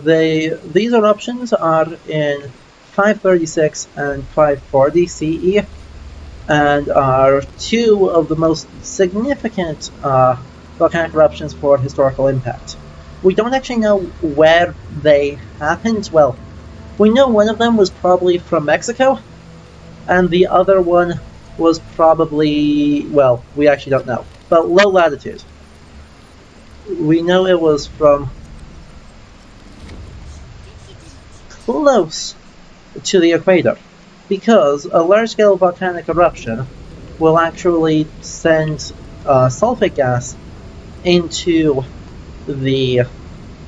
These eruptions are in 536 and 540 CE, and are 2 of the most significant volcanic eruptions for historical impact. We don't actually know where they happened. Well, we know one of them was probably from Mexico, and the other one was probably, well, we actually don't know, but low latitude. We know it was from close to the equator, because a large-scale volcanic eruption will actually send sulfate gas into the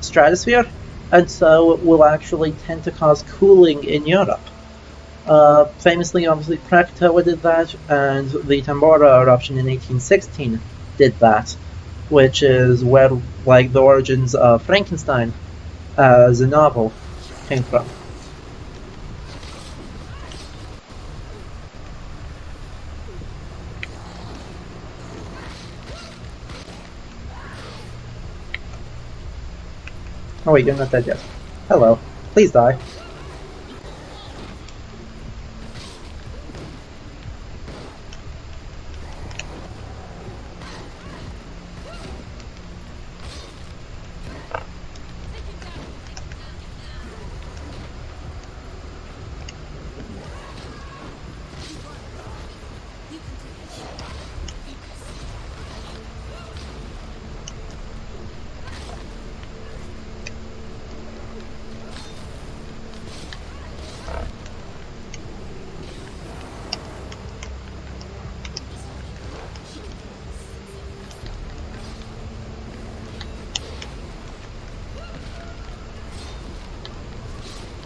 stratosphere, and so it will actually tend to cause cooling in Europe. Famously, obviously, Krakatoa did that, and the Tambora eruption in 1816 did that, which is where, like, the origins of Frankenstein as a novel came from. Oh wait, you're not dead yet. Hello. Please die.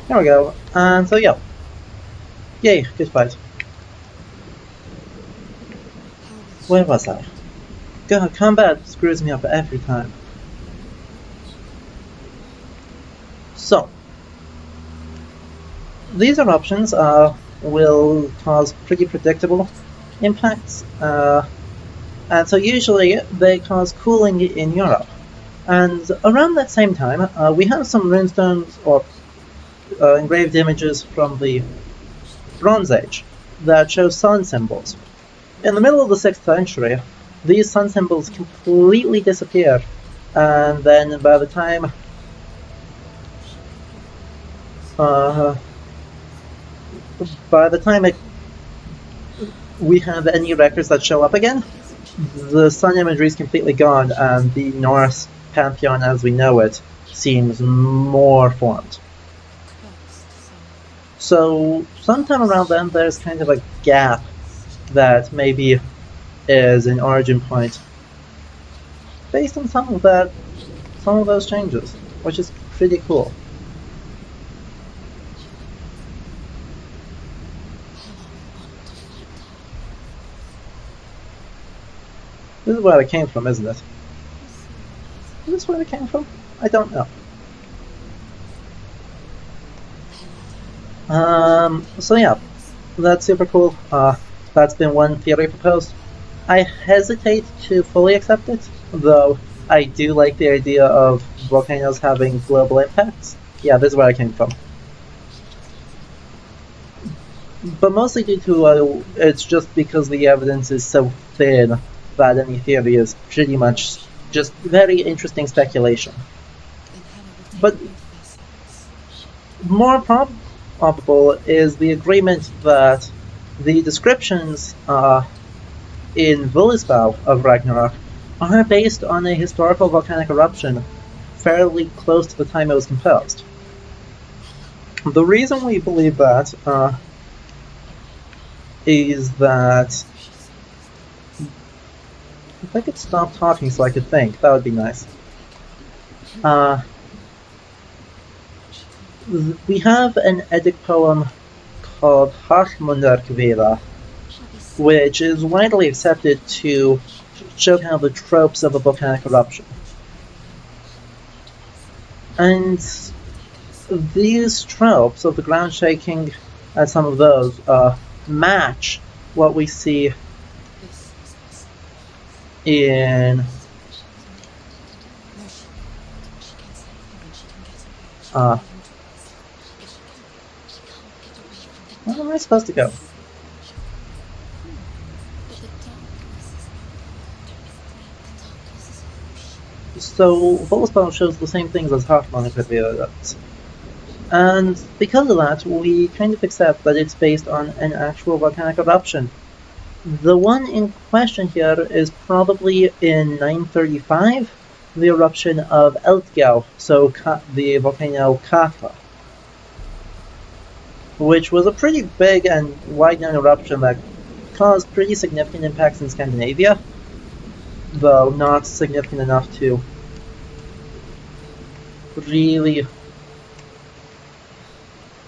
There we go. And so yeah. Yay, good fight. Where was I? God, combat screws me up every time. So, these eruptions will cause pretty predictable impacts, and so usually they cause cooling in Europe. And around that same time, we have some runestones or engraved images from the Bronze Age that show sun symbols. In the middle of the 6th century, these sun symbols completely disappear, and then by the time we have any records that show up again, the sun imagery is completely gone, and the Norse pantheon as we know it seems more formed. So sometime around then, there's kind of a gap that maybe is an origin point based on some of those changes, which is pretty cool. This is where it came from, isn't it? Is this where it came from? I don't know. So yeah, that's super cool. That's been one theory proposed. I hesitate to fully accept it, though I do like the idea of volcanoes having global impacts. Yeah, this is where I came from. But mostly due to, it's just because the evidence is so thin that any theory is pretty much just very interesting speculation. But more probable is the agreement that the descriptions in Volusbau of Ragnarok are based on a historical volcanic eruption fairly close to the time it was composed. The reason we believe that is that if I could stop talking so I could think, that would be nice. We have an Eddic poem called Harmundarkvela, which is widely accepted to show kind of the tropes of a volcanic eruption. And these tropes of the ground shaking and some of those match what we see in where am I supposed to go? So Volusbau shows the same things as Hartmann-Krivia does. And because of that, we kind of accept that it's based on an actual volcanic eruption. The one in question here is probably in 935, the eruption of Eltgau, so the volcano Katra, which was a pretty big and wide-known eruption that caused pretty significant impacts in Scandinavia, though not significant enough to really...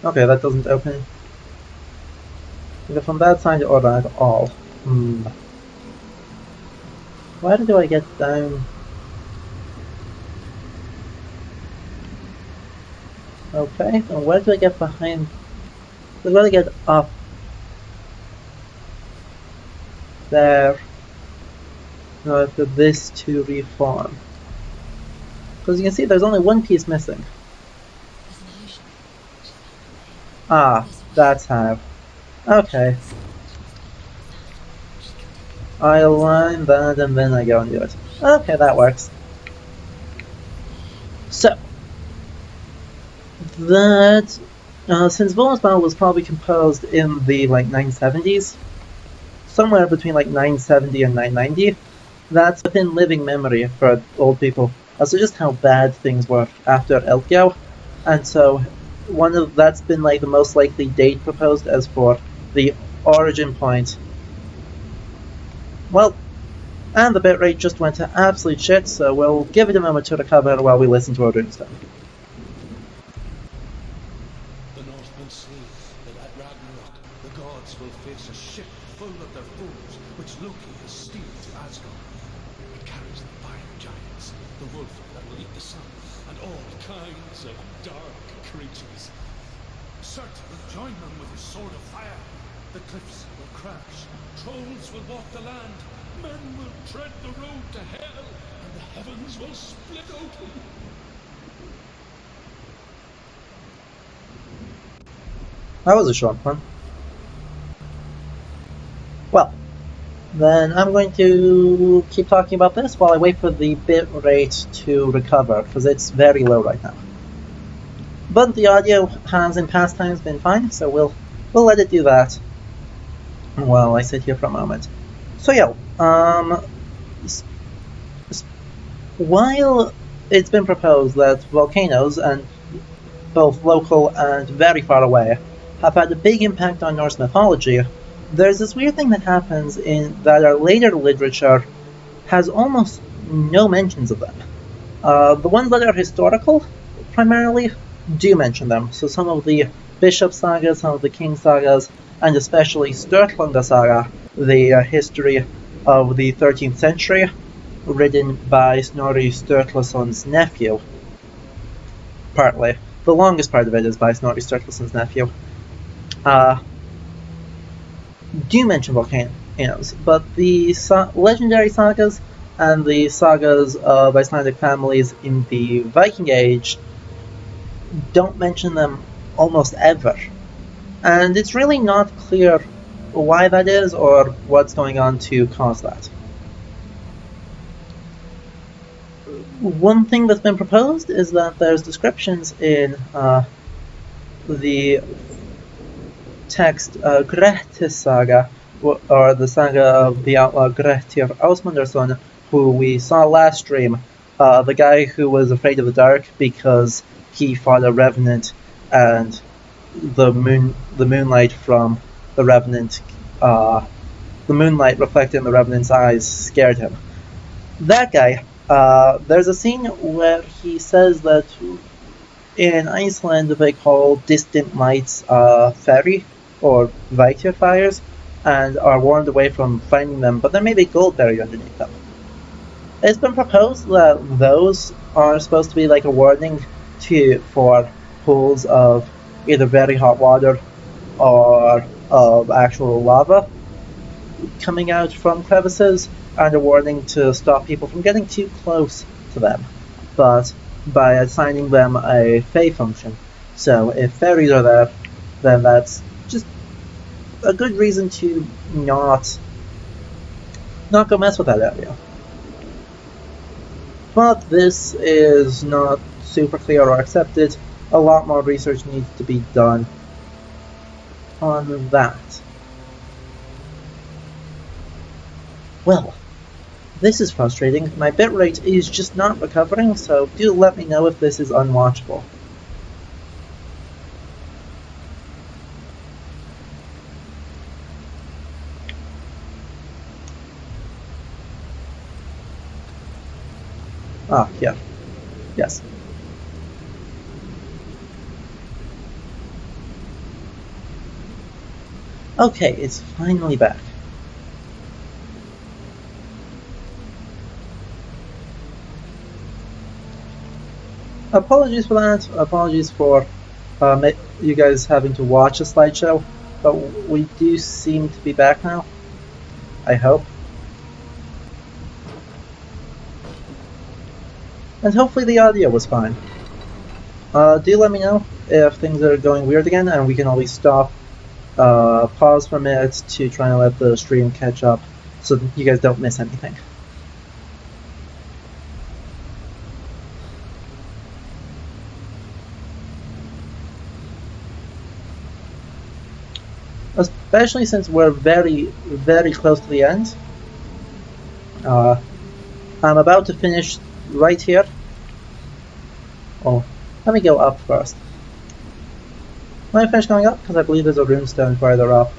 Okay, that doesn't open either from that side or at all. Where do I get down? Okay, and where do I get behind? I've got to get up there in order for this to reform. Because you can see there's only one piece missing. Ah, that's how. Okay. I align that and then I go and do it. Okay, that works. So, that since Volusbau was probably composed in the 970s, somewhere between 970 and 990, that's within living memory for old people. Also, just how bad things were after Eltgau, and so that's been the most likely date proposed as for the origin point. Well, and the bitrate just went to absolute shit, so we'll give it a moment to recover while we listen to our runestone. The Northmen say that at Ragnarok the gods will face a ship full of their foes, which Loki has steered to Asgard. It carries the fire giants, the wolf that will eat the sun, and all kinds of dark creatures. Surtur will join them with his sword of fire. The cliffs will crash, trolls will walk the land, men will tread the road to hell, and the heavens will split open. That was a short one. Well, then I'm going to keep talking about this while I wait for the bitrate to recover, because it's very low right now. But the audio has in past times been fine, so we'll let it do that while I sit here for a moment. So yeah, while it's been proposed that volcanoes, and both local and very far away, have had a big impact on Norse mythology, there's this weird thing that happens in that our later literature has almost no mentions of them. The ones that are historical, primarily, do mention them. So some of the bishop sagas, some of the king sagas, and especially Sturlunga saga, the history of the 13th century, written by Snorri Sturluson's nephew. Partly. The longest part of it is by Snorri Sturluson's nephew. Do mention volcanoes, but the legendary sagas and the sagas of Icelandic families in the Viking Age don't mention them almost ever. And it's really not clear why that is or what's going on to cause that. One thing that's been proposed is that there's descriptions in the text Grettir saga, or the saga of the outlaw Grettir Ásmundarson, who we saw last stream, the guy who was afraid of the dark because he fought a revenant, and the moonlight from the revenant, the moonlight reflected in the revenant's eyes scared him. That guy. There's a scene where he says that in Iceland they call distant lights fairy or Vaikir fires, and are warned away from finding them, but there may be gold buried underneath them. It's been proposed that those are supposed to be like a warning for pools of either very hot water or of actual lava coming out from crevices, and a warning to stop people from getting too close to them, but by assigning them a fey function. So if fairies are there, then that's just a good reason to not go mess with that area. But this is not super clear or accepted. A lot more research needs to be done on that. Well, this is frustrating. My bitrate is just not recovering, so do let me know if this is unwatchable. Ah, yeah. Yes. Okay, it's finally back. Apologies for that. Apologies for you guys having to watch a slideshow, but we do seem to be back now. I hope. And hopefully the audio was fine. Do let me know if things are going weird again, and we can always stop, pause for a minute to try and let the stream catch up so that you guys don't miss anything. Especially since we're very, very close to the end. I'm about to finish right here. Oh, let me go up first. Let me finish going up, because I believe there's a runestone farther up.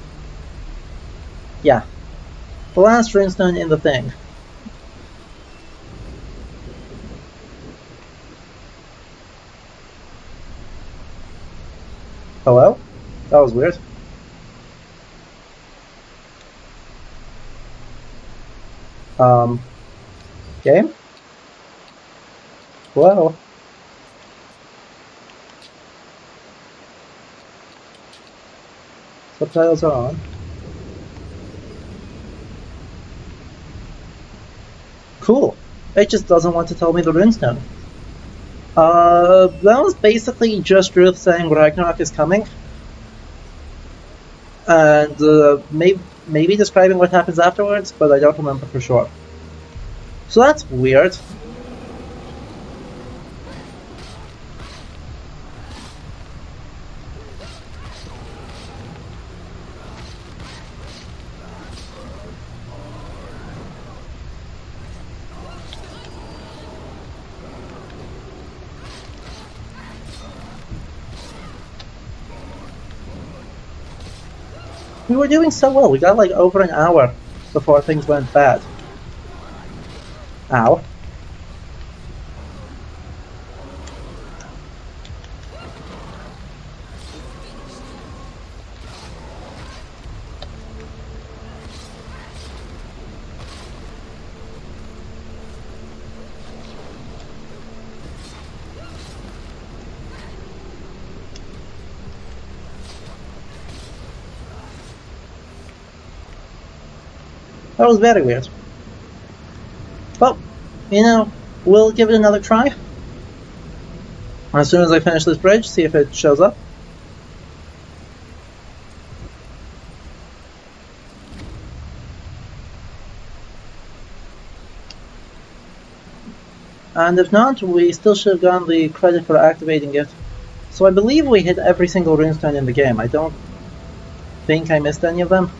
Yeah. The last runestone in the thing. Hello? That was weird. Game? Hello? Subtitles are on. Cool. It just doesn't want to tell me the runestone. That was basically just Ruth saying Ragnarok is coming. And maybe describing what happens afterwards, but I don't remember for sure. So that's weird. We were doing so well. We got like over an hour before things went bad. Ow. That was very weird. But, we'll give it another try. As soon as I finish this bridge, see if it shows up. And if not, we still should have gotten the credit for activating it. So I believe we hit every single runestone in the game. I don't think I missed any of them.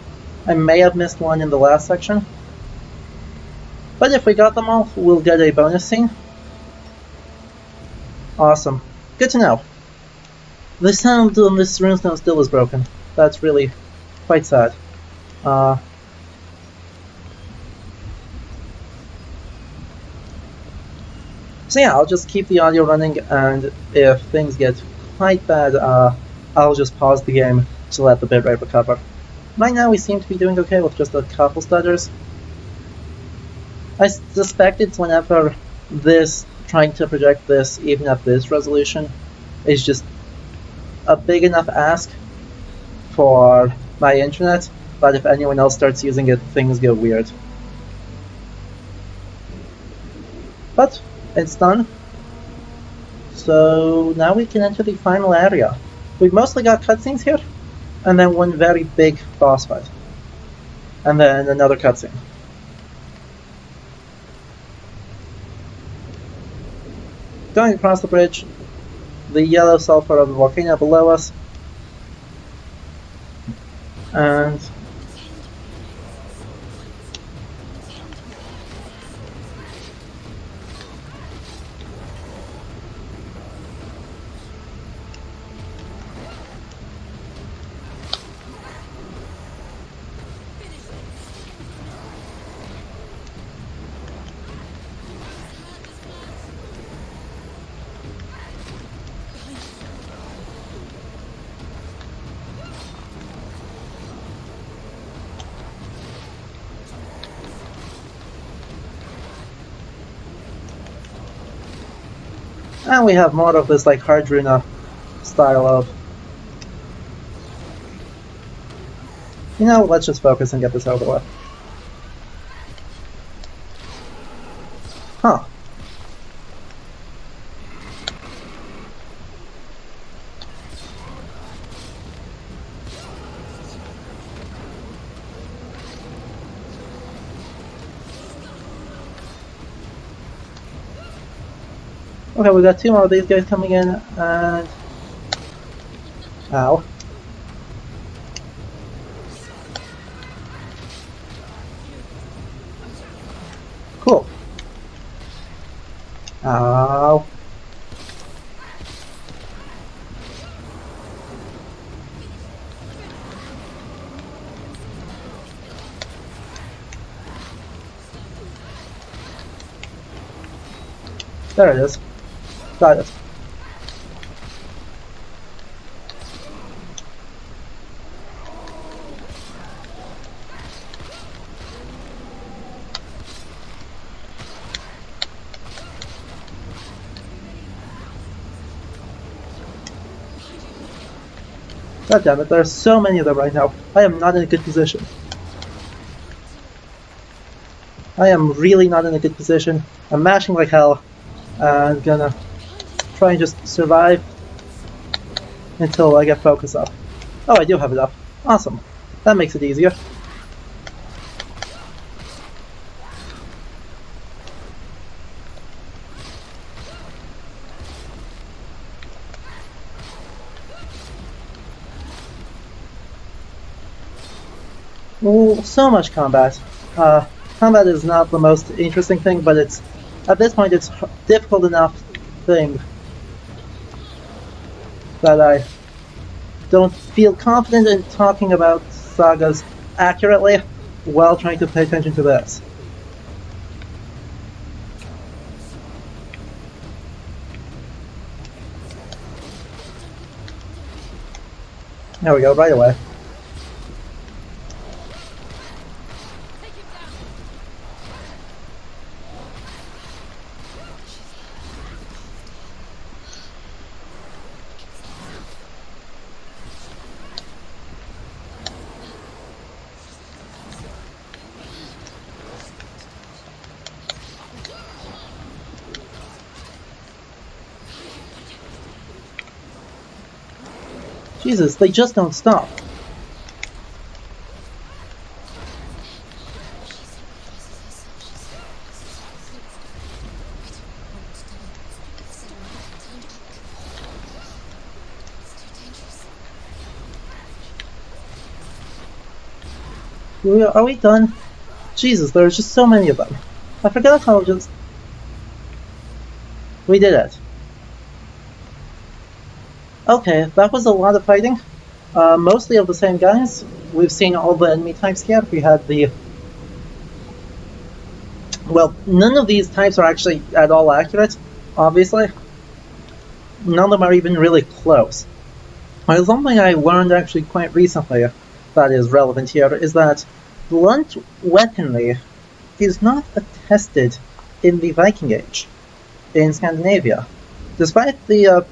I may have missed one in the last section. But if we got them all, we'll get a bonus scene. Awesome. Good to know. The sound on this runestone still is broken. That's really quite sad. So yeah, I'll just keep the audio running, and if things get quite bad, I'll just pause the game to let the bitrate recover. Right now we seem to be doing okay with just a couple stutters. I suspect it's whenever trying to project this, even at this resolution, is just a big enough ask for my internet, but if anyone else starts using it, things get weird. But it's done. So now we can enter the final area. We've mostly got cutscenes here, and then one very big boss fight. And then another cutscene. Going across the bridge, the yellow sulfur of the volcano below us, and we have more of this like Hardruna style of, you know, let's just focus and get this over with. Huh. Okay, we got two more of these guys coming in, and ow. Cool. Ow. There it is. Got it. God damn it, there are so many of them right now. I am not in a good position. I am really not in a good position. I'm mashing like hell. I'm gonna try and just survive until I get focus up. Oh, I do have it up. Awesome. That makes it easier. Ooh, so much combat. Combat is not the most interesting thing, but it's at this point it's difficult enough thing that I don't feel confident in talking about sagas accurately while trying to pay attention to this. There we go, right away. Jesus, they just don't stop. Are we done? Jesus, there's just so many of them. I forgot how just... We did it. Okay, that was a lot of fighting. Mostly of the same guys. We've seen all the enemy types here. We had the... Well, none of these types are actually at all accurate, obviously. None of them are even really close. Well, something I learned actually quite recently that is relevant here is that blunt weaponry is not attested in the Viking Age in Scandinavia. Despite the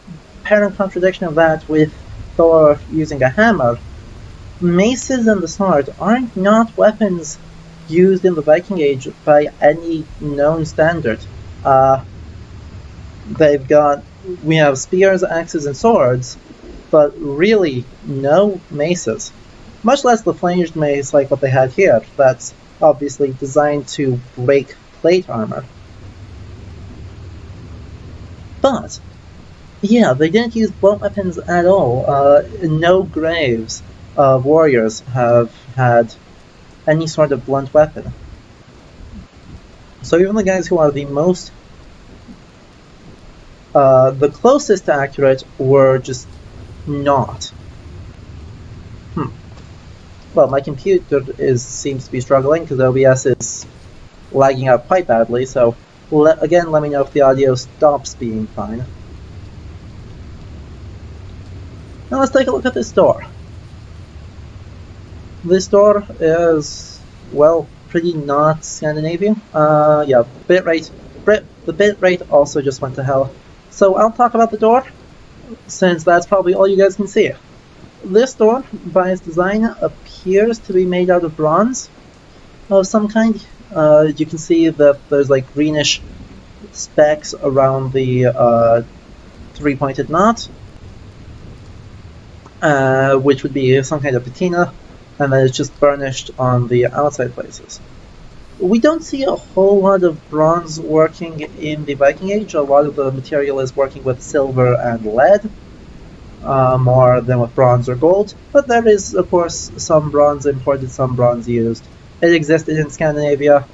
apparent contradiction of that with Thor using a hammer, maces and the sword aren't not weapons used in the Viking Age by any known standard. We have spears, axes, and swords, but really no maces. Much less the flanged mace like what they had here, that's obviously designed to break plate armor. But, yeah, they didn't use blunt weapons at all. No graves of warriors have had any sort of blunt weapon. So even the guys who are the most... the closest to accurate were just not. Well, my computer seems to be struggling because OBS is lagging out quite badly, so again, let me know if the audio stops being fine. Now let's take a look at this door. This door is, well, pretty not Scandinavian. Yeah, bitrate. The bitrate also just went to hell. So I'll talk about the door, since that's probably all you guys can see. This door, by its design, appears to be made out of bronze of some kind. You can see that there's like greenish specks around the three-pointed knot, which would be some kind of patina, and then it's just burnished on the outside places. We don't see a whole lot of bronze working in the Viking Age. A lot of the material is working with silver and lead, more than with bronze or gold, but there is, of course, some bronze imported, some bronze used. It existed in Scandinavia,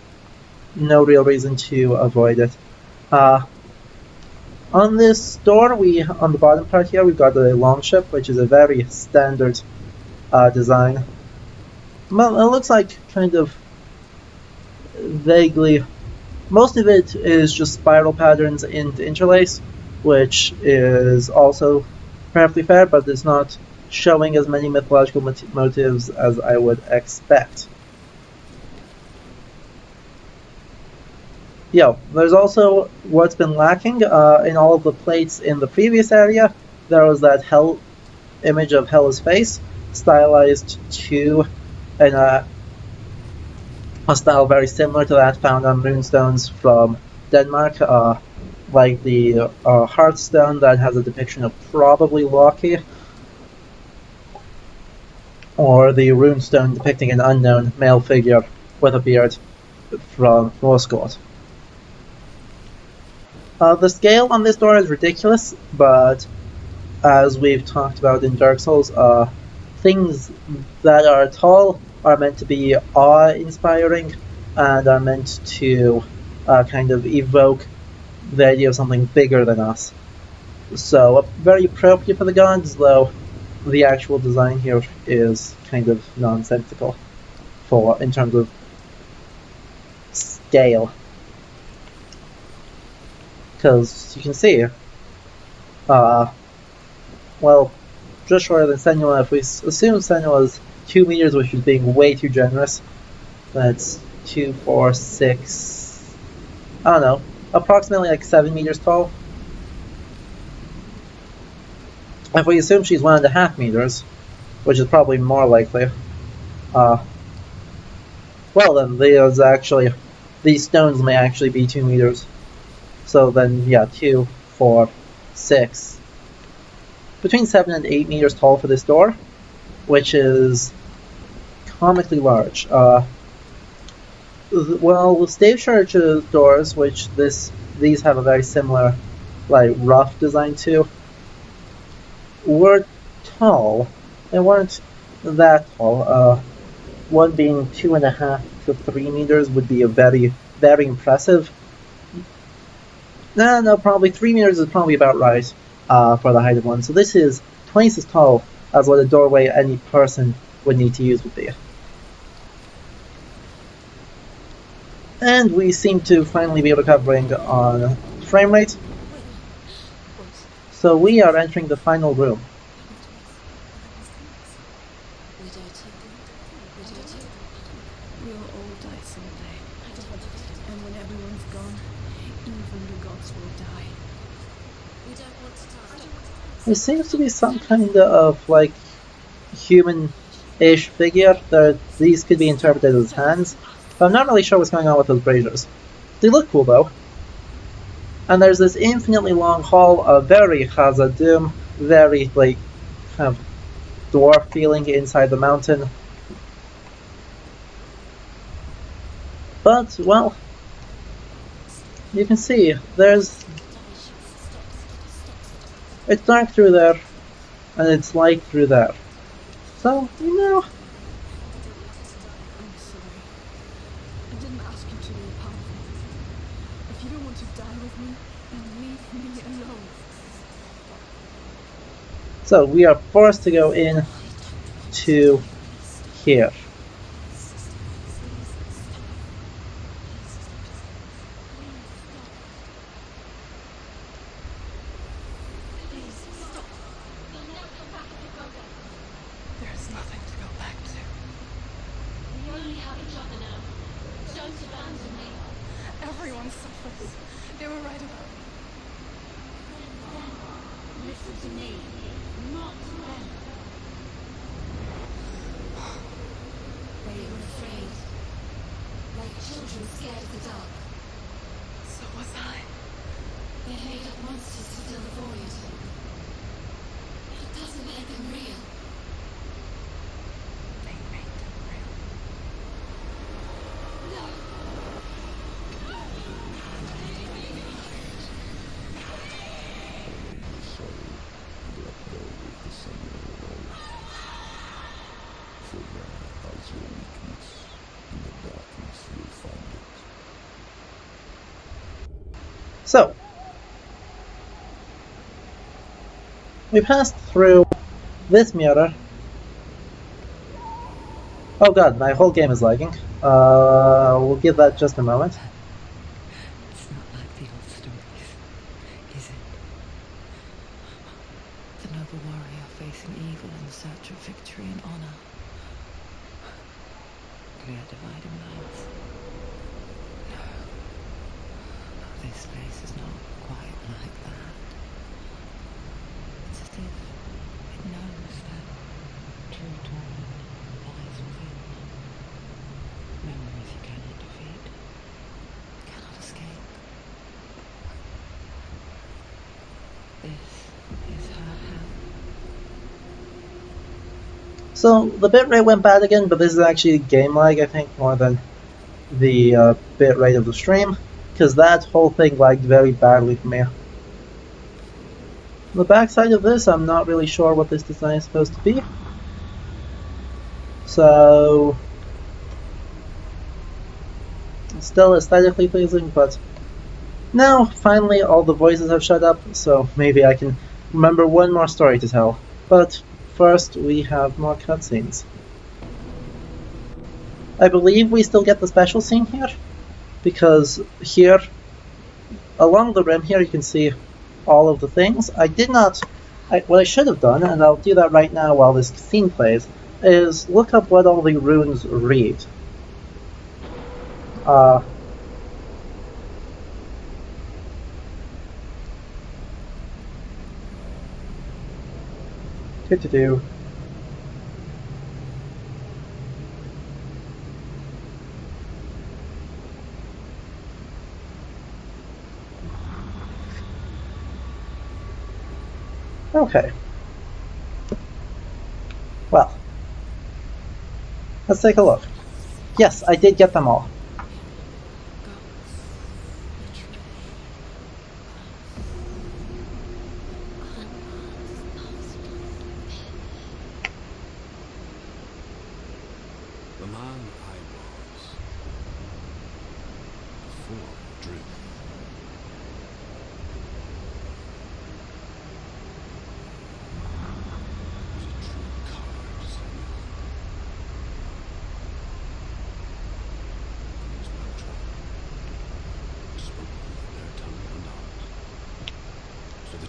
no real reason to avoid it. On this door, on the bottom part here, we've got the long ship, which is a very standard design. Well, it looks like kind of vaguely... Most of it is just spiral patterns into interlace, which is also perfectly fair, but it's not showing as many mythological motives as I would expect. Yeah, there's also what's been lacking in all of the plates in the previous area. There was that Hell image of Hela's face, stylized to a style very similar to that found on runestones from Denmark, like the Hearthstone that has a depiction of probably Loki, or the runestone depicting an unknown male figure with a beard from Norskot. The scale on this door is ridiculous, but as we've talked about in Dark Souls, things that are tall are meant to be awe-inspiring and are meant to kind of evoke the idea of something bigger than us. So very appropriate for the gods, though the actual design here is kind of nonsensical in terms of scale. Because you can see, well, just shorter than Senua. If we assume Senua is 2 meters, which is being way too generous, that's 2, 4, 6, I don't know, approximately like 7 meters tall. If we assume she's 1.5 meters, which is probably more likely, well then these stones may actually be 2 meters. So then, yeah, 2, 4, 6, between 7 and 8 meters tall for this door, which is comically large. Well, Stave Church doors, which these have a very similar, like, rough design to, were tall. They weren't that tall. one being 2.5 to 3 meters would be a very, very impressive. No, probably 3 meters is probably about right for the height of one. So this is twice as tall as what a doorway any person would need to use would be. And we seem to finally be recovering on frame rate. So we are entering the final room. We die too. We'll all die someday. And when everyone's gone, even the gods will die. We don't want to die. There seems to be some kind of like human-ish figure. These could be interpreted as hands, but I'm not really sure what's going on with those braziers. They look cool though. And there's this infinitely long hall, a very Khazad-dûm, very like kind of dwarf feeling inside the mountain. But well, you can see it's dark through there, and it's light through there. So, you know. I'm sorry. I didn't ask you to be a part of it. If you don't want to die with me, then leave me alone. So we are forced to go in to here. There's nothing to go back to. We only have each other now. Don't abandon me. Everyone suffers. They were right about me. Listen to me, not them. They were afraid. Like children scared of the dark. So was I. They made up monsters to fill the void. It doesn't make them real. They made them real. No. soul, let go with the center of all. For where lies your weakness, in the darkness you'll find it. So, we passed through this mirror. Oh god, my whole game is lagging. We'll give that just a moment. It's not like the old stories, is it? The noble warrior facing evil in search of victory and honor. Clear dividing lines. No. This place is not quite like that. It's as if it knows that true torment lies within. Memories you cannot defeat, cannot escape. This is her hell. So, the bitrate went bad again, but this is actually game lag, I think, more than the bitrate of the stream, because that whole thing lagged very badly for me. The backside of this, I'm not really sure what this design is supposed to be. So, it's still aesthetically pleasing, but now, finally, all the voices have shut up, so maybe I can remember one more story to tell. But first, we have more cutscenes. I believe we still get the special scene here, because here, along the rim here, you can see all of the things. What I should have done, and I'll do that right now while this scene plays, is look up what all the runes read. Good to do. Okay. Well, let's take a look. Yes, I did get them all. The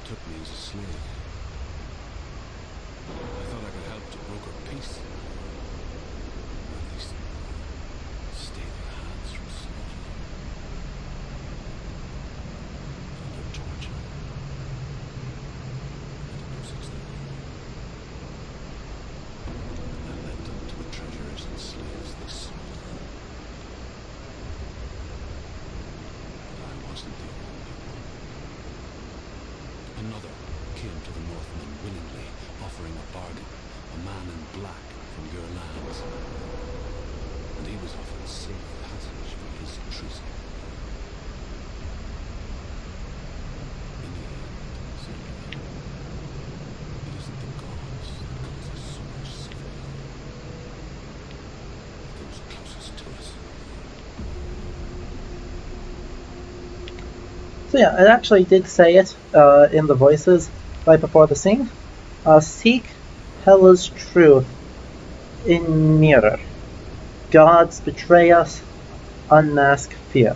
took me as a slave. I thought I could help to broker peace. Or at least stay their hands from slaughter. Under torture. I did no such thing. I led them to the treasures and slaves they sought. But I wasn't the only one. Another came to the Northmen willingly, offering a bargain, a man in black from your lands. And he was offered safe passage for his treason. In the end, Zenia, it isn't the gods that cause us so much suffering. Those closest to us. So yeah, it actually did say it in the voices right before the scene. Seek Hela's truth in mirror. Gods betray us, unmask fear.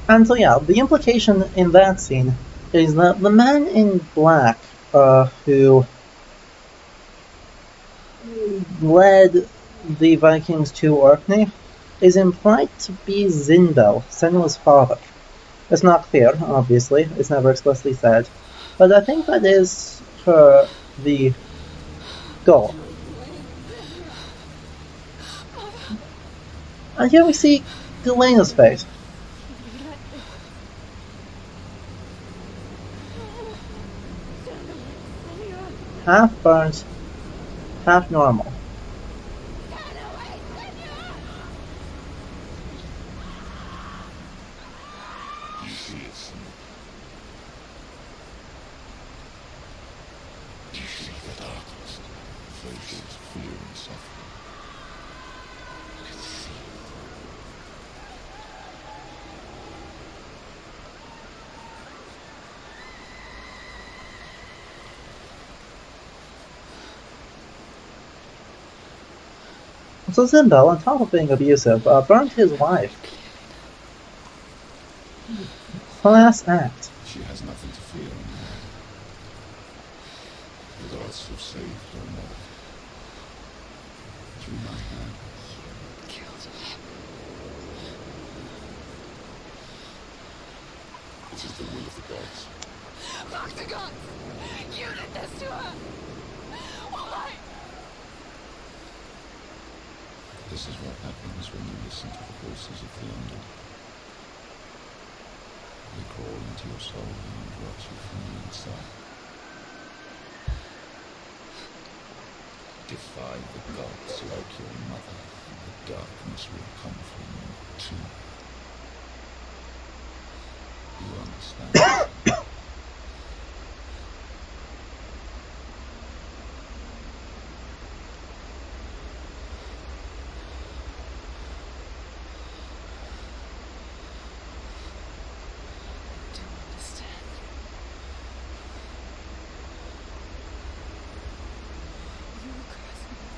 And so yeah, the implication in that scene is that the man in black who led the Vikings to Orkney is implied to be Zindel, Senua's father. It's not clear, obviously, it's never explicitly said, but I think that is the goal. And here we see Galena's face. Half burnt, half normal. You see it, son. Do you see the darkness? Faces, fear and suffering. You can see it. So Zindel, on top of being abusive, burned his wife. Class act. She has nothing to fear anymore. The gods have saved her mother. Through my hands. It is the will of the gods. Fuck the gods! You did this to her! Why? This is what happens when you listen to the voices of the undead. They crawl into your soul and rot you from the inside. Defy the gods like your mother, and the darkness will come from you too. You understand?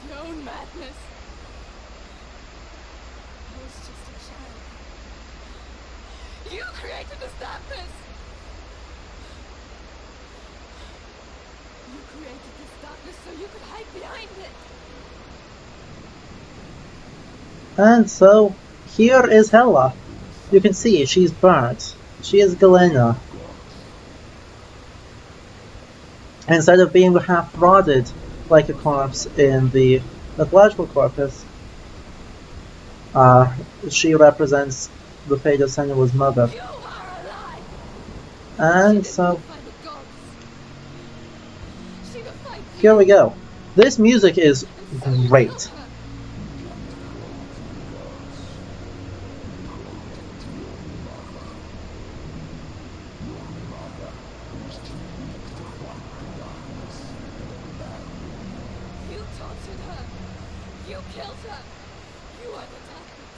Your own madness. I was just a child. You created this darkness. You created this darkness so you could hide behind it. And so, here is Hela. You can see she's burnt. She is Galena. Instead of being half rotted like a corpse in the mythological corpus, she represents the fate of Senua's mother. You are alive. And so, She will fight you. here we go. This music is great. You tortured her. You killed her. You are the darkness.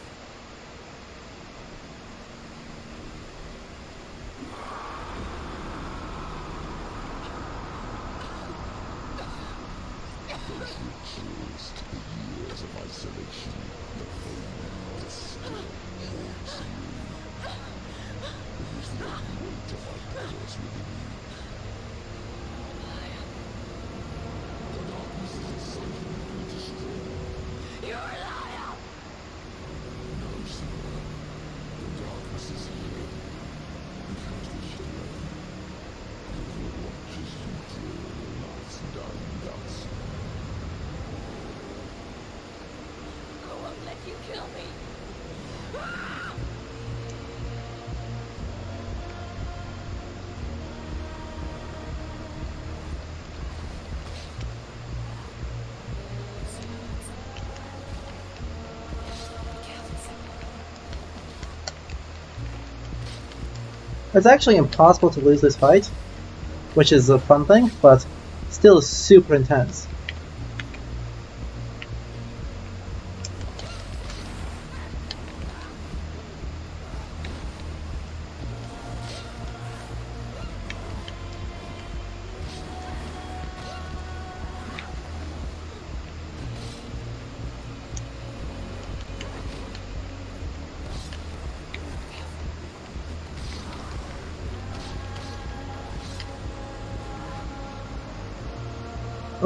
rituals to the years of isolation, the pain that still haunts you. It was the only way to fight the force within you. The darkness is essentially destroyed. You're a liar! No, Senora. The darkness is here. You can't wish it away. It will watch as you drill your last dying gasp. I won't let you kill me! It's actually impossible to lose this fight, which is a fun thing, but still super intense.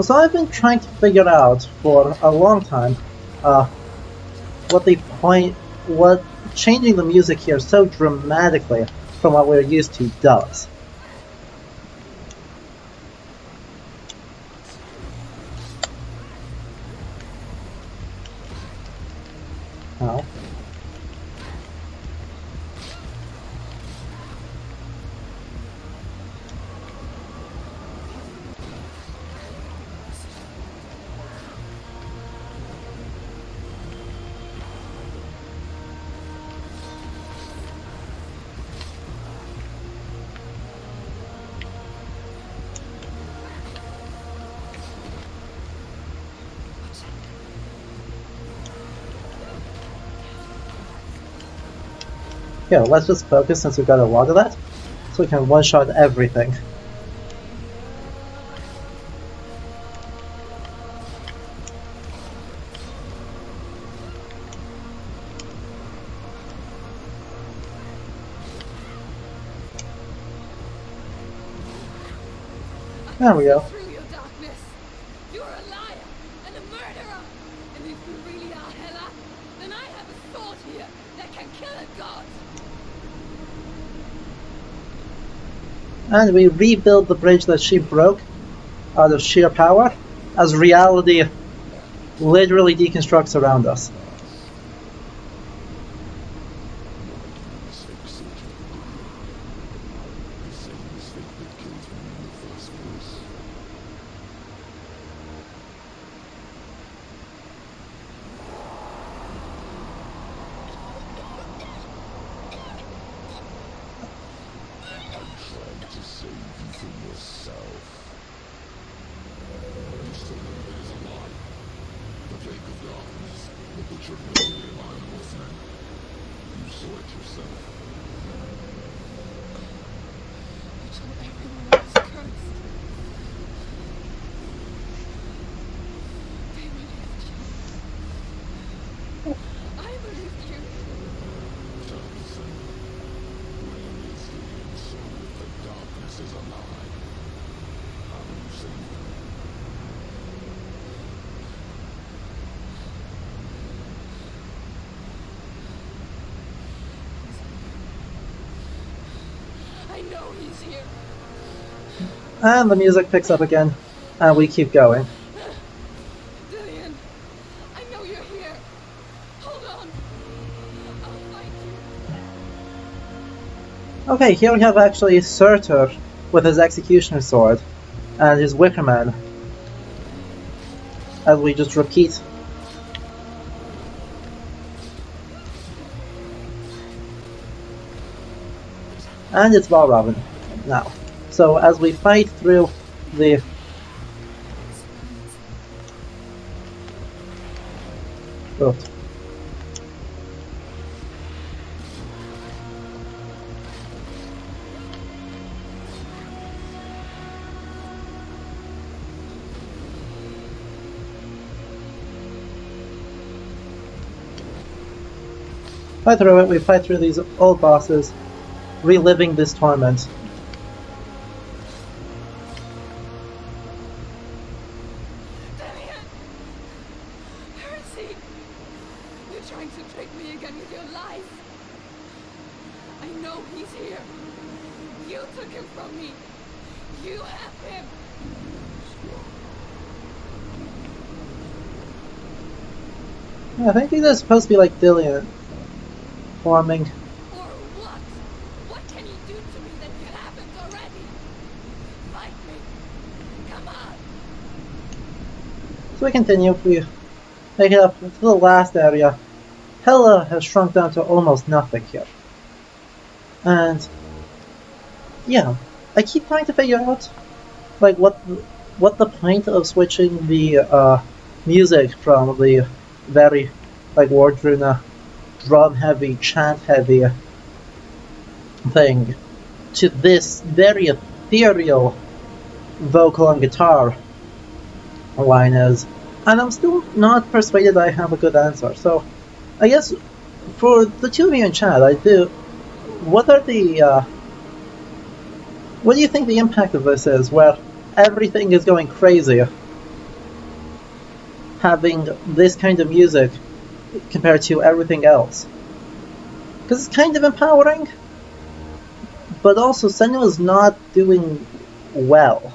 So I've been trying to figure out for a long time what changing the music here so dramatically from what we're used to does. How? Here, let's just focus since we've got a lot of that, so we can one-shot everything. There we go. Through your darkness. You're a liar and a murderer. And if you really are Hela, then I have a sword here that can kill a god. And we rebuild the bridge that she broke out of sheer power as reality literally deconstructs around us. I know he's here. And the music picks up again, and we keep going. Dillian, I know you're here. Hold on. I'll find you. Okay, here we have actually Surtur with his executioner sword and his wicker man. As we just repeat. And it's Valravn now. So as we fight through the fight through it, we fight through these old bosses, reliving this torment. Damien! Where is he? You're trying to trick me again with your lies. I know he's here. You took him from me. You have him. I think these are supposed to be like Dillian forming. Or what? What can you do to me that you haven't already? Fight me. Come on. So we continue, we make it up to the last area. Hela has shrunk down to almost nothing here. And yeah, I keep trying to figure out like what the point of switching the music from the very like Wardruna drum heavy, chant heavy thing to this very ethereal vocal and guitar line is, and I'm still not persuaded I have a good answer. So I guess for the two of you in chat, what do you think the impact of this is, where everything is going crazy, having this kind of music compared to everything else? Because it's kind of empowering, but also Senua's not doing well.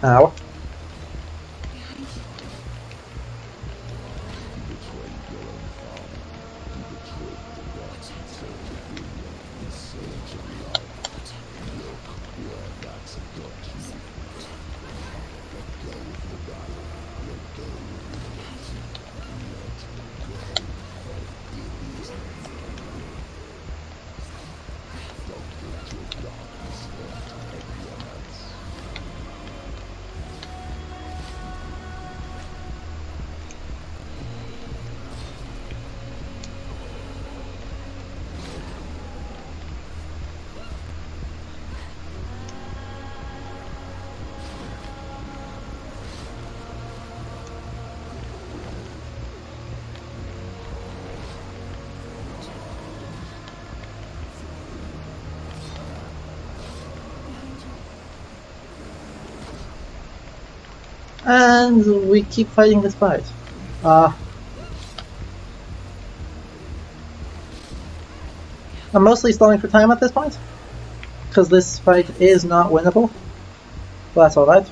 Ow. And we keep fighting this fight. I'm mostly stalling for time at this point, because this fight is not winnable, but that's alright.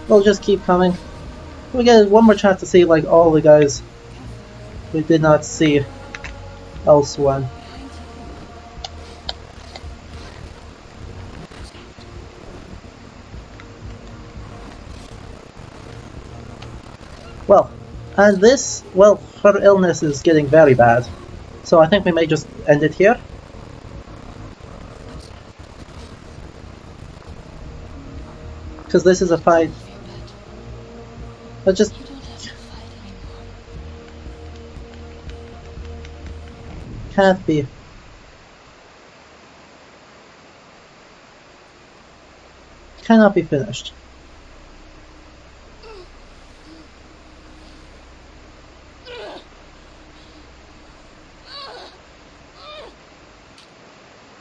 We'll just keep coming. We get one more chance to see like all the guys we did not see elsewhere. Well, and this, well, her illness is getting very bad, so I think we may just end it here. Because this is a fight that just can't be. Cannot be finished.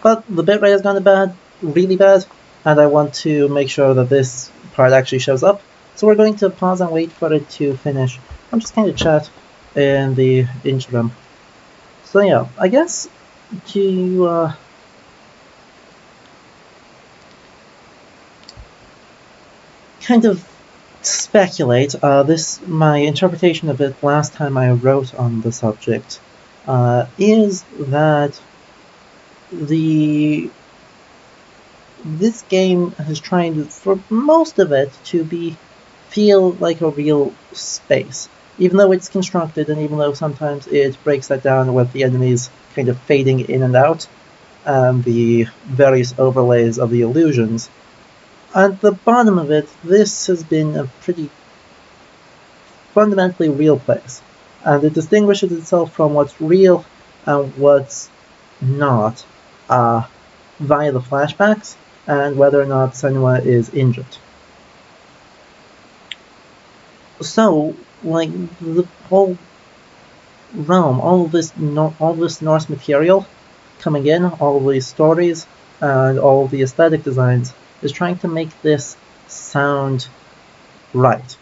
But the bitrate has gone bad, really bad, and I want to make sure that this part actually shows up. So we're going to pause and wait for it to finish. I'm just going to chat in the interim. So yeah, I guess to kind of speculate, my interpretation of it last time I wrote on the subject is that this game is trying to, for most of it, to feel like a real space. even though it's constructed and even though sometimes it breaks that down with the enemies kind of fading in and out and the various overlays of the illusions, at the bottom of it, this has been a pretty fundamentally real place, and it distinguishes itself from what's real and what's not via the flashbacks and whether or not Senua is injured. So, like, the whole realm, all this Norse material coming in, all these stories, and all the aesthetic designs is trying to make this sound right.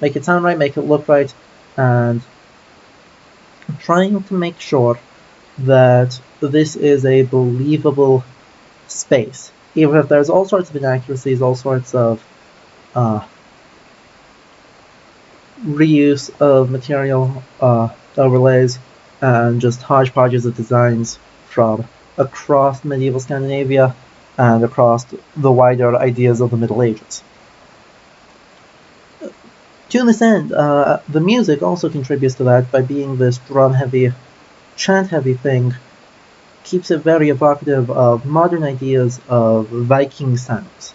Make it sound right, make it look right, and trying to make sure that this is a believable space. Even if there's all sorts of inaccuracies, all sorts of reuse of material, overlays, and just hodgepodges of designs from across medieval Scandinavia and across the wider ideas of the Middle Ages. To this end, the music also contributes to that by being this drum-heavy, chant-heavy thing, keeps it very evocative of modern ideas of Viking sounds.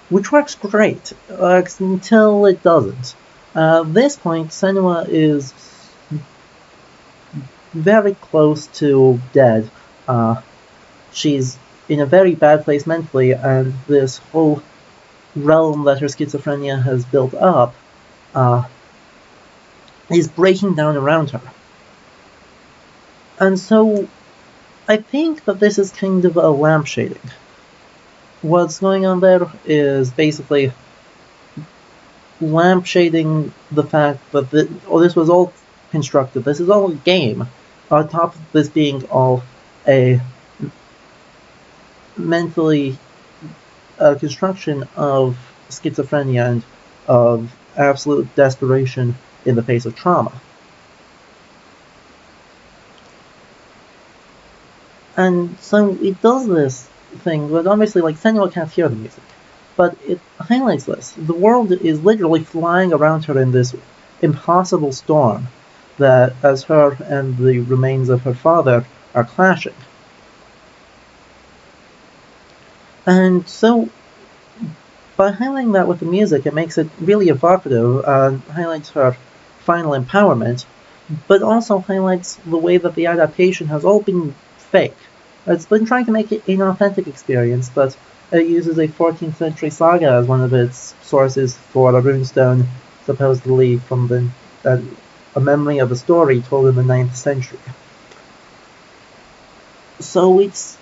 Which works great, until it doesn't. At this point, Senua is very close to dead. She's in a very bad place mentally, and this whole realm that her schizophrenia has built up is breaking down around her. And so, I think that this is kind of a lampshading. What's going on there is basically lampshading the fact that this was all constructed. This is all a game, on top of this being all a mentally construction of schizophrenia and of absolute desperation in the face of trauma. And so it does this thing, but obviously, like, Senua can't hear the music, but it highlights this. The world is literally flying around her in this impossible storm that, as her and the remains of her father are clashing. And so, by highlighting that with the music, it makes it really evocative and highlights her final empowerment, but also highlights the way that the adaptation has all been fake. It's been trying to make it an authentic experience, but it uses a 14th century saga as one of its sources for a runestone, supposedly from a memory of a story told in the 9th century. So it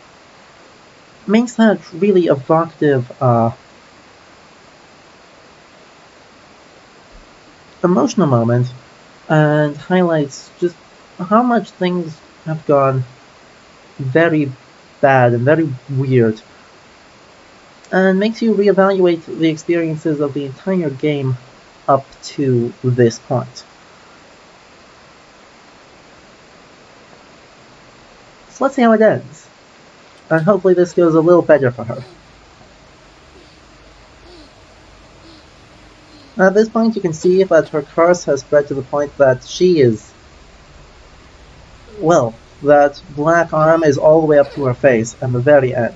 makes that really evocative emotional moment and highlights just how much things have gone very bad and very weird, and makes you reevaluate the experiences of the entire game up to this point. So let's see how it ends, and hopefully this goes a little better for her. At this point you can see that her curse has spread to the point that she is, well, that black arm is all the way up to her face at the very end.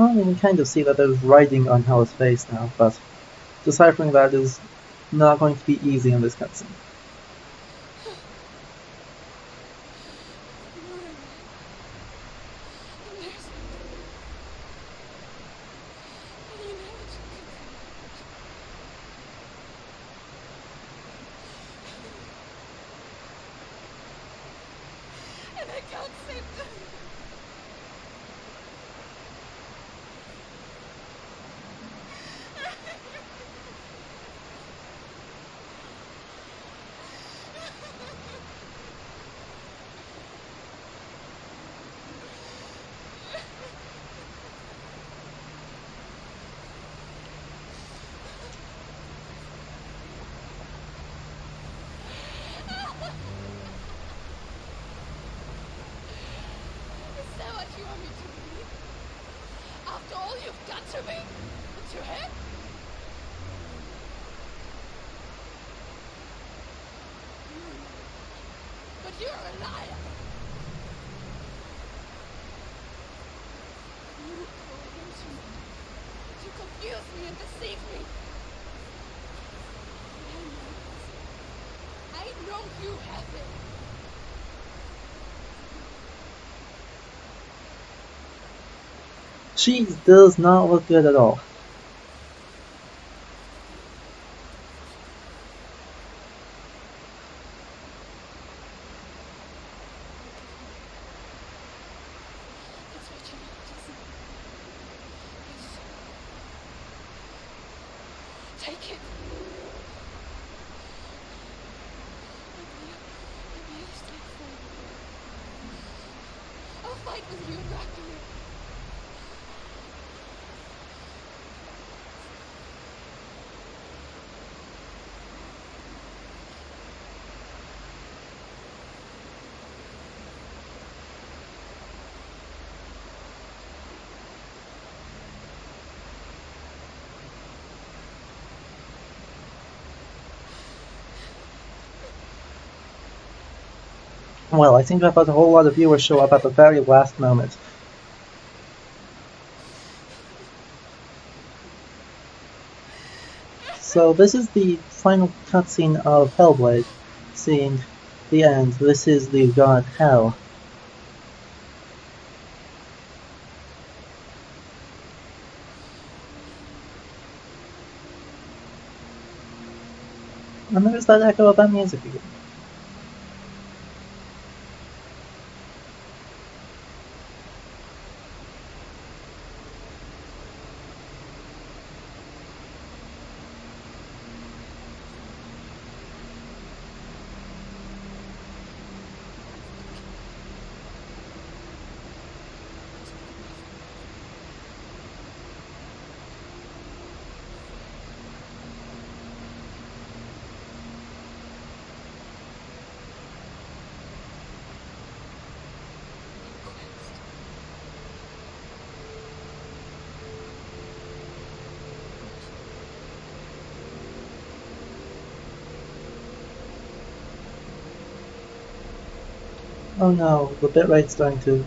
Well, you can kind of see that there's writing on Hella's face now, but deciphering that is not going to be easy in this cutscene. And I can't save them. Is that what you want me to believe? After all you've done to me? To him? But you're a liar. You called instrument to confuse me and deceive me. I know you have it. She does not look good at all. That's what you want to see. Yes. Take it. Maybe I'll stay for you. I'll fight with you and after you. Well, I think I've had a whole lot of viewers show up at the very last moment. So this is the final cutscene of Hellblade, seeing the end. This is the god Hell. And there's that echo of that music again. Oh no, the bitrate's starting to...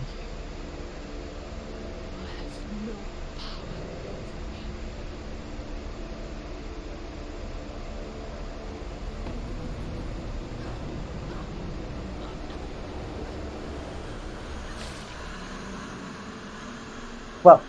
Well,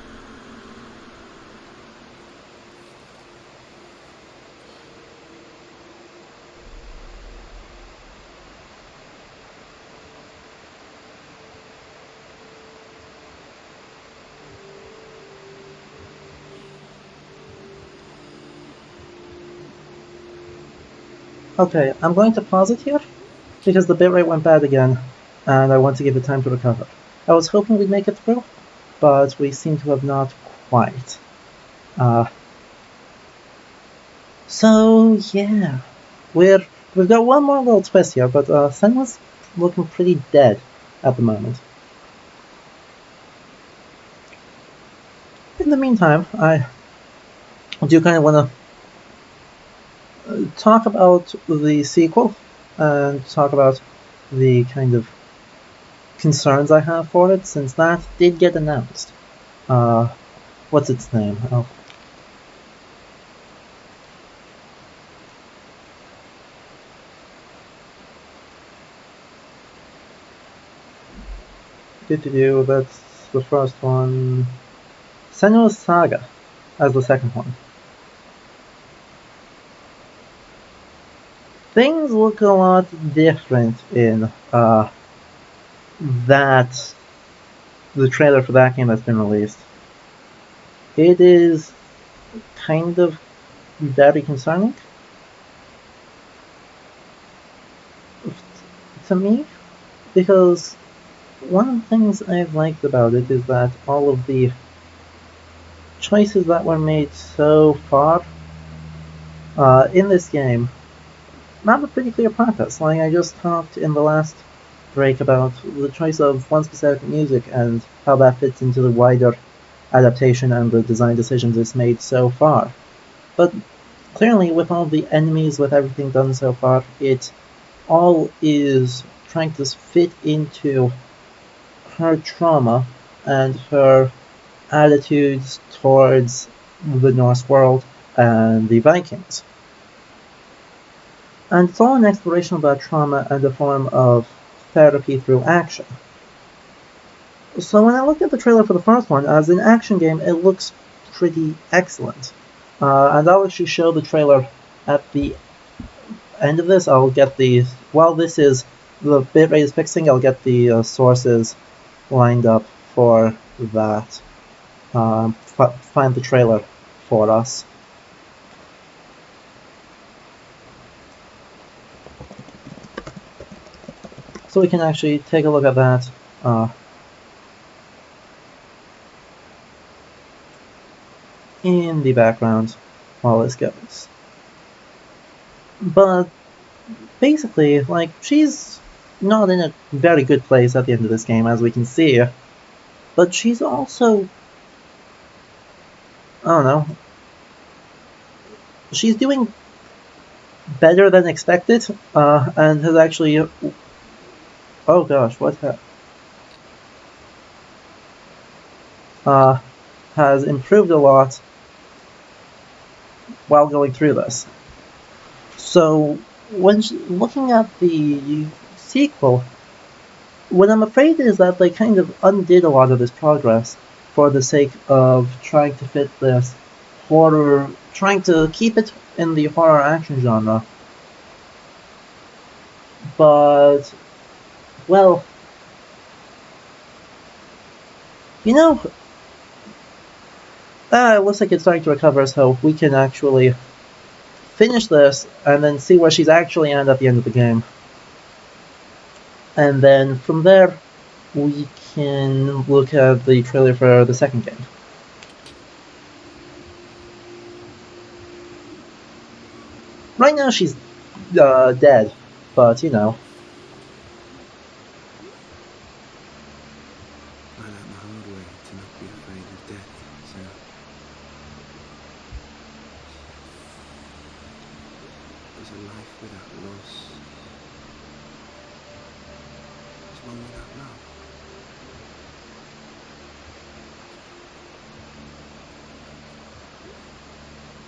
okay, I'm going to pause it here, because the bitrate went bad again, and I want to give it time to recover. I was hoping we'd make it through, but we seem to have not quite. So yeah, we've got one more little twist here, but Senwa's looking pretty dead at the moment. In the meantime, I do kind of want to talk about the sequel and talk about the kind of concerns I have for it, since that did get announced. what's its name? Oh. That's the first one. Senua's Saga as the second one. Things look a lot different in that the trailer for that game that's been released. It is kind of very concerning to me, because one of the things I've liked about it is that all of the choices that were made so far in this game have a pretty clear purpose. Like I just talked in the last break about the choice of one specific music and how that fits into the wider adaptation and the design decisions it's made so far. But clearly, with all the enemies, with everything done so far, it all is trying to fit into her trauma and her attitudes towards the Norse world and the Vikings. And it's all an exploration of that trauma and a form of therapy through action. So when I looked at the trailer for the first one, as an action game, it looks pretty excellent. And I'll actually show the trailer at the end of this. I'll get the, while this is, the bitrate is fixing, I'll get the sources lined up for that. Find the trailer for us. So we can actually take a look at that in the background while this goes. But basically, like, she's not in a very good place at the end of this game, as we can see, but she's also, I don't know, she's doing better than expected, and has actually, oh gosh, what has improved a lot while going through this. So when looking at the sequel, what I'm afraid is that they kind of undid a lot of this progress for the sake of trying to fit this horror, trying to keep it in the horror action genre. But, well, you know, it looks like it's starting to recover, so we can actually finish this and then see where she's actually at the end of the game. And then from there, we can look at the trailer for the second game. Right now she's dead, but you know. I learned the hard way to not be afraid of death, so... There's a life without loss. There's one without love.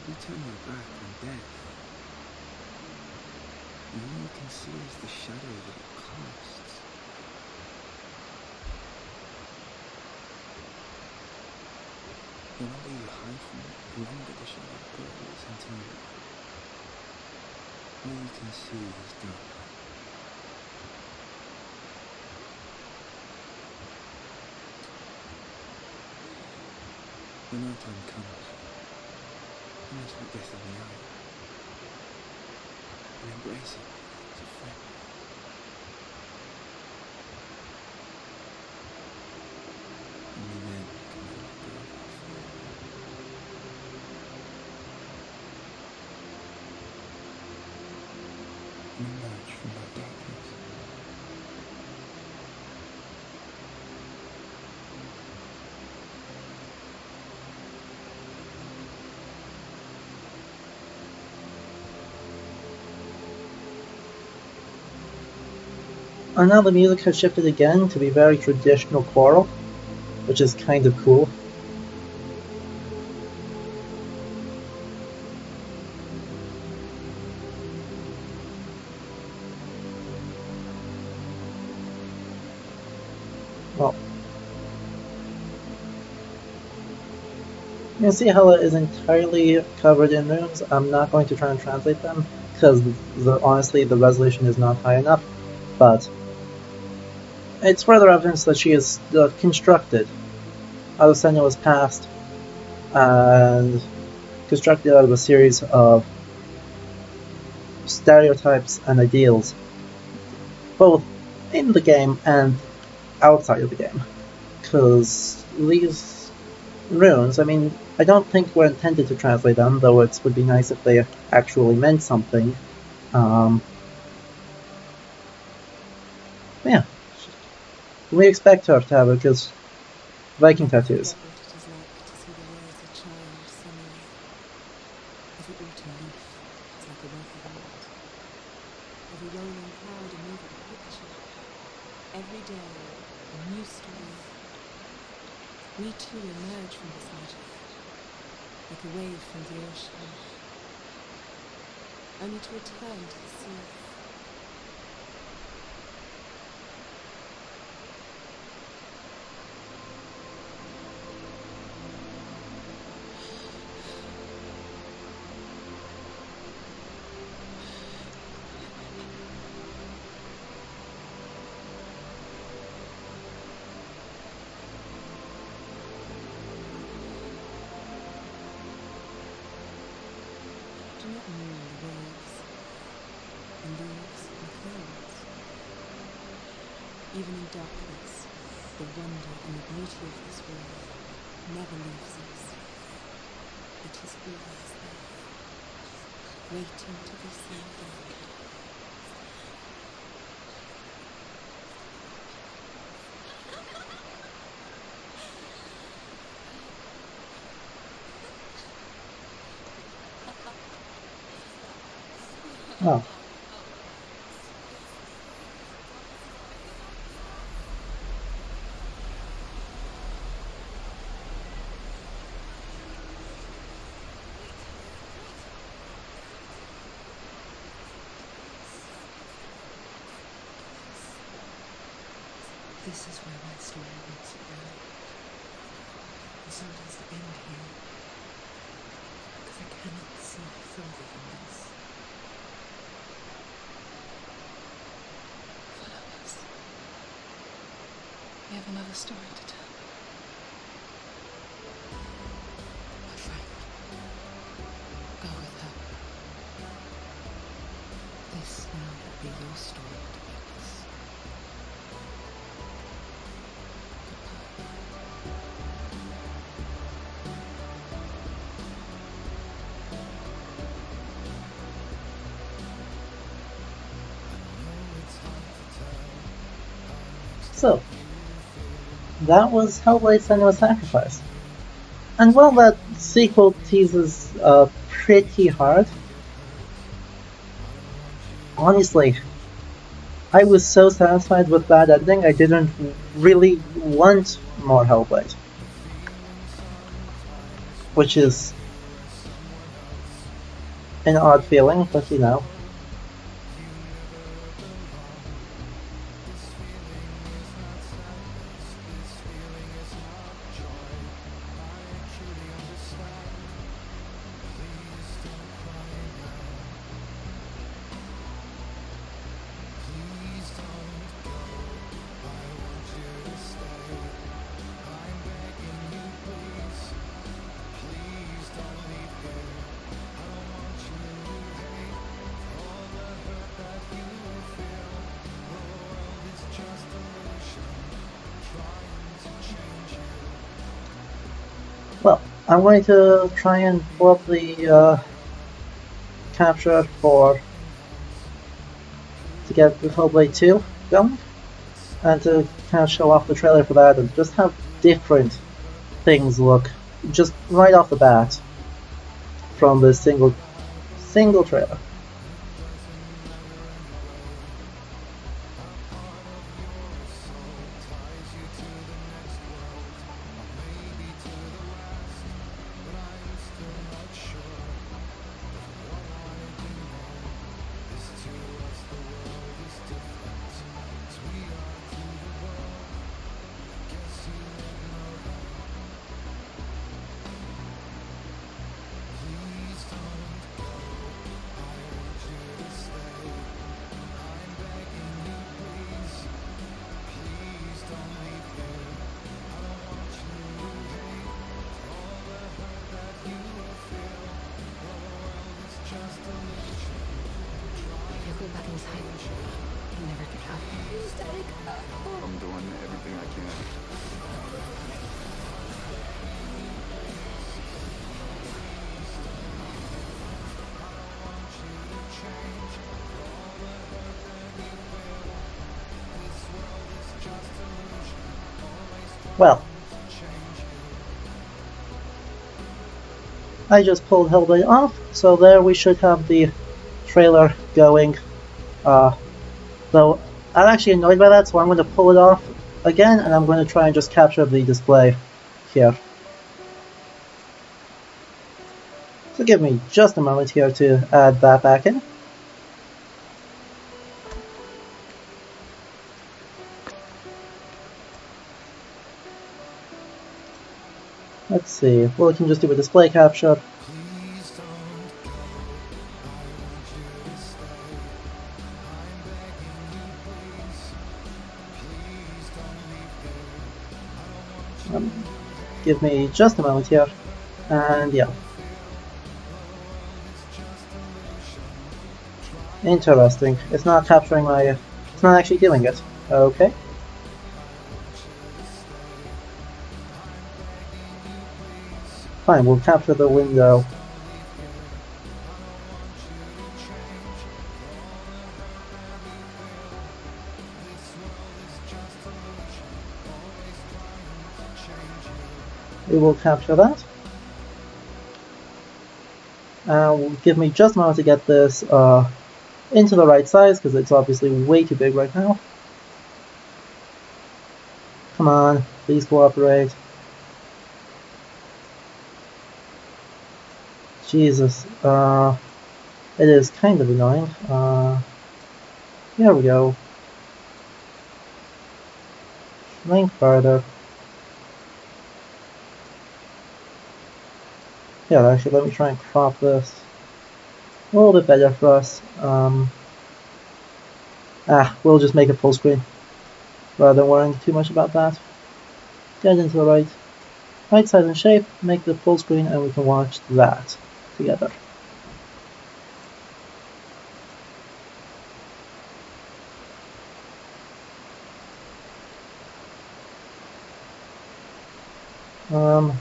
You turn your back on death, and all you can see is the shadow that it casts. The longer you hide from it, the longer the shadow grows until all you can see is dark. When our time comes, we must look death in the eye and embrace it as a friend. Only then can we let go of our fear. And emerge from that darkness. And now the music has shifted again to be very traditional choral, which is kind of cool. Well, you see how it is entirely covered in runes. I'm not going to try and translate them, because honestly the resolution is not high enough, but it's further evidence that she is constructed out of Senua's past, and constructed out of a series of stereotypes and ideals, both in the game and outside of the game. Because these runes, I mean, I don't think we're intended to translate them, though it would be nice if they actually meant something. Yeah. We expect her to have it, because Viking tattoos. Forget what it is like to see the world's a child suddenly. Every autumn leaf is like a work of art. Every rolling cloud a moving picture. Every day a new story. We too emerge from this magic, like a wave from the ocean, only to return to the sea. Do not mourn the waves, the leaves and clouds. Even in darkness, the wonder and the beauty of this world never leaves us. It is always there, waiting to be seen again. Oh. This is where my story meets the end. And so does the end here. Because I cannot see further than this. Follow us. We have another story to tell. My friend, go with her. This now will be your story to witness. So, that was Hellblade: Senua's Sacrifice. And while that sequel teases pretty hard, honestly, I was so satisfied with that ending, I didn't really want more Hellblade. Which is an odd feeling, but you know. Well, I'm going to try and pull up the capture to get the Hellblade 2 going, and to kind of show off the trailer for that, and just have different things look just right off the bat from this single trailer. I'm doing everything I can. Well, I just pulled Hellblade off, so there we should have the trailer going. Though I'm actually annoyed by that, so I'm going to pull it off again, and I'm going to try and just capture the display here. So give me just a moment here to add that back in. Let's see, well, we can just do a display capture. Give me just a moment here, and yeah. Interesting, it's not capturing my, it's not actually doing it. Okay. Fine, we'll capture the window. We will capture that. Will give me just a moment to get this into the right size, because it's obviously way too big right now. Come on, please cooperate. Jesus, it is kind of annoying. Here we go. Shrink further. Yeah, actually, let me try and crop this a little bit better for us. We'll just make it full screen rather than worrying too much about that. Get into the right size and shape, make the full screen, and we can watch that together.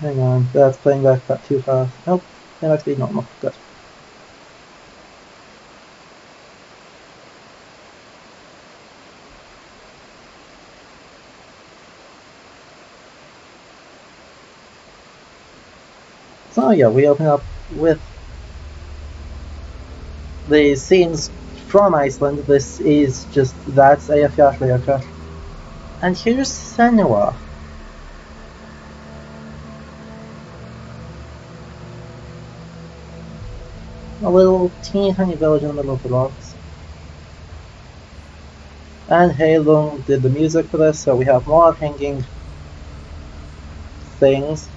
Hang on, that's playing back too fast. Nope, playing back speed normal, good. So yeah, we open up with the scenes from Iceland. This is just, that's Eyjafjallajökull. And here's Senua. A little teeny tiny village in the middle of the rocks. And Heilung did the music for this, so we have more hanging things.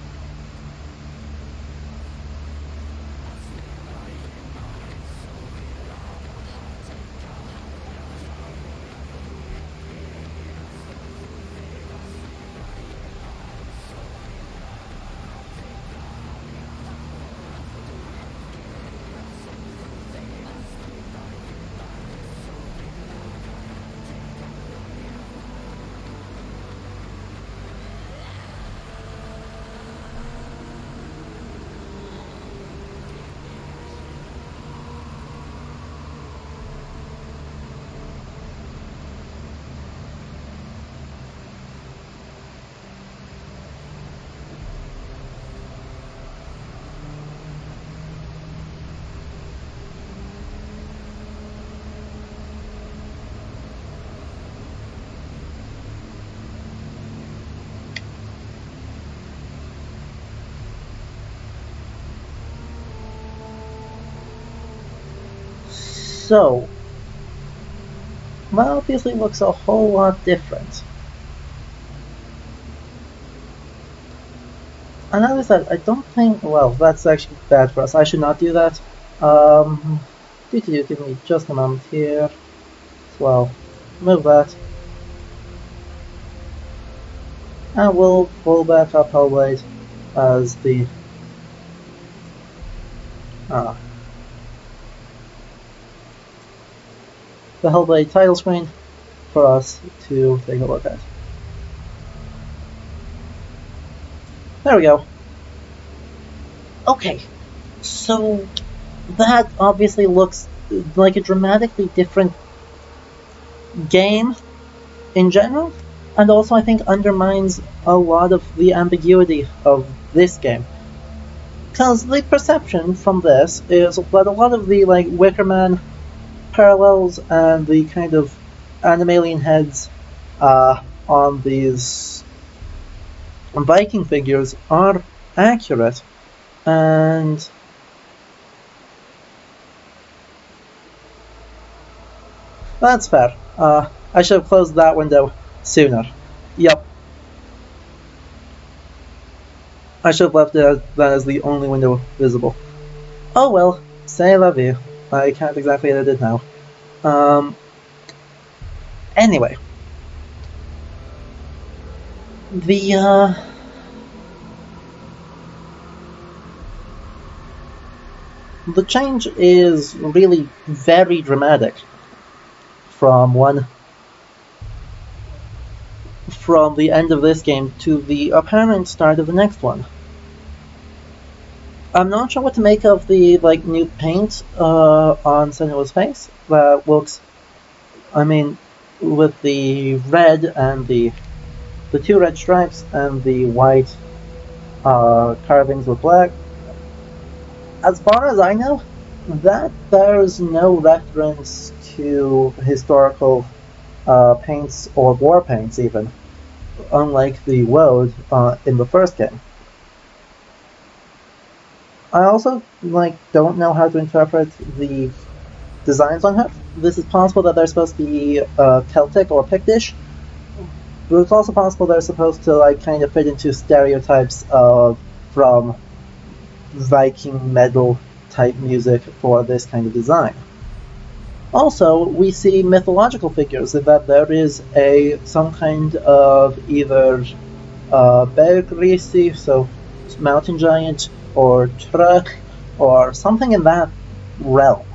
So, that obviously looks a whole lot different. And as I said, I don't think, well, that's actually bad for us. I should not do that. Give me just a moment here. Well, move that. And we'll pull back up Hellblade as the Hellblade title screen. for us to take a look at. There we go. Okay, so that obviously looks like a dramatically different game in general, and also I think undermines a lot of the ambiguity of this game. Because the perception from this is that a lot of the like Wickerman parallels and the kind of animalian heads on these Viking figures are accurate, and that's fair. I should have closed that window sooner. Yep. I should have left that as the only window visible. Oh well, say la vie. I can't exactly edit it now. Anyway. The change is really very dramatic from the end of this game to the apparent start of the next one. I'm not sure what to make of the like new paint on Senua's face. That looks, I mean, with the red and the two red stripes and the white carvings with black. As far as I know, that bears no reference to historical paints or war paints even, unlike the woad in the first game. I also don't know how to interpret the designs on her. This is possible that they're supposed to be Celtic or Pictish, but it's also possible they're supposed to kind of fit into stereotypes from Viking metal type music for this kind of design. Also, we see mythological figures that there is some kind of either Bergrisi, so mountain giant, or Truk, or something in that realm.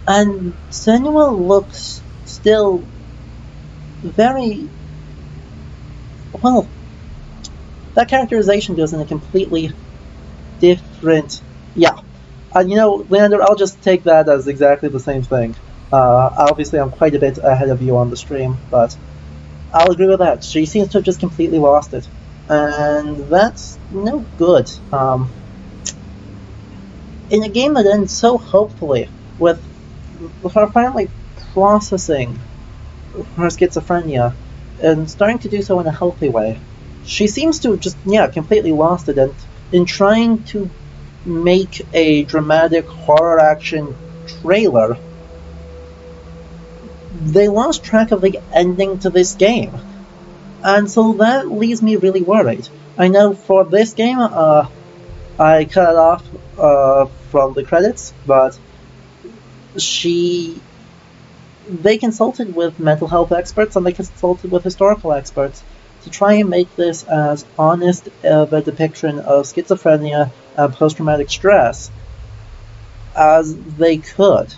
And Senua looks still very well. That characterization goes in a completely different. Yeah. Leander, I'll just take that as exactly the same thing. Obviously, I'm quite a bit ahead of you on the stream, but I'll agree with that. She seems to have just completely lost it. And that's no good. In a game that ends so hopefully, with her finally processing her schizophrenia and starting to do so in a healthy way, she seems to have just, completely lost it. And in trying to make a dramatic horror action trailer, they lost track of the ending to this game. And so that leaves me really worried. I know for this game, I cut it off from the credits, but they consulted with mental health experts and they consulted with historical experts to try and make this as honest of a depiction of schizophrenia and post-traumatic stress as they could.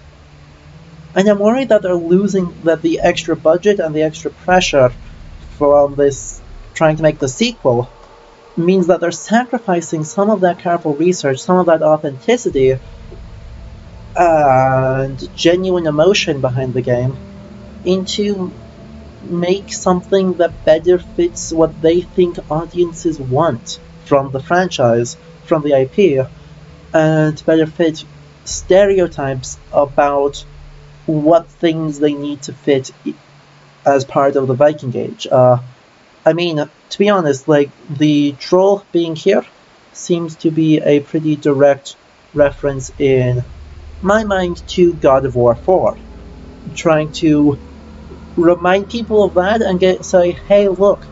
And I'm worried that they're losing the extra budget and the extra pressure from this trying to make the sequel means that they're sacrificing some of that careful research, some of that authenticity and genuine emotion behind the game into make something that better fits what they think audiences want from the franchise, from the IP, and better fit stereotypes about what things they need to fit as part of the Viking Age. To be honest, the troll being here seems to be a pretty direct reference in my mind to God of War 4. Trying to remind people of that and say, hey look,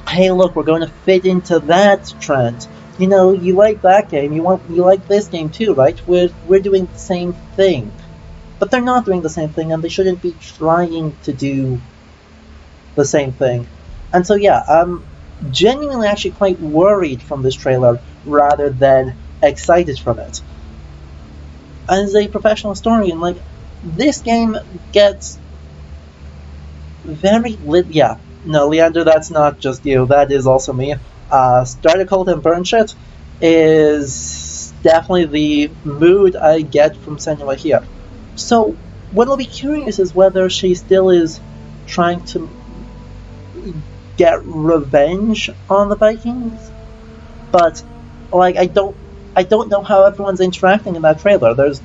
we're going to fit into that trend. You like that game, you like this game too, right? We're doing the same thing. But they're not doing the same thing, and they shouldn't be trying to do the same thing. And so I'm genuinely actually quite worried from this trailer rather than excited from it. As a professional historian, this game gets very lit. Yeah, no, Leander, that's not just you. That is also me. Start a cult and burn shit is definitely the mood I get from Senua here. So what I'll be curious is whether she still is trying to get revenge on the Vikings, but like I don't know how everyone's interacting in that trailer. There's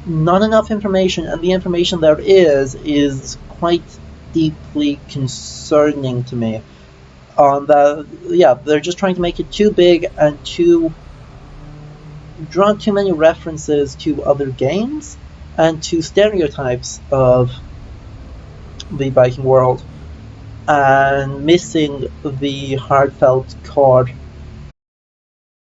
not enough information, and the information there is quite deeply concerning to me. On the yeah, they're just trying to make it too big and draw too many references to other games and to stereotypes of the Viking world, and missing the heartfelt core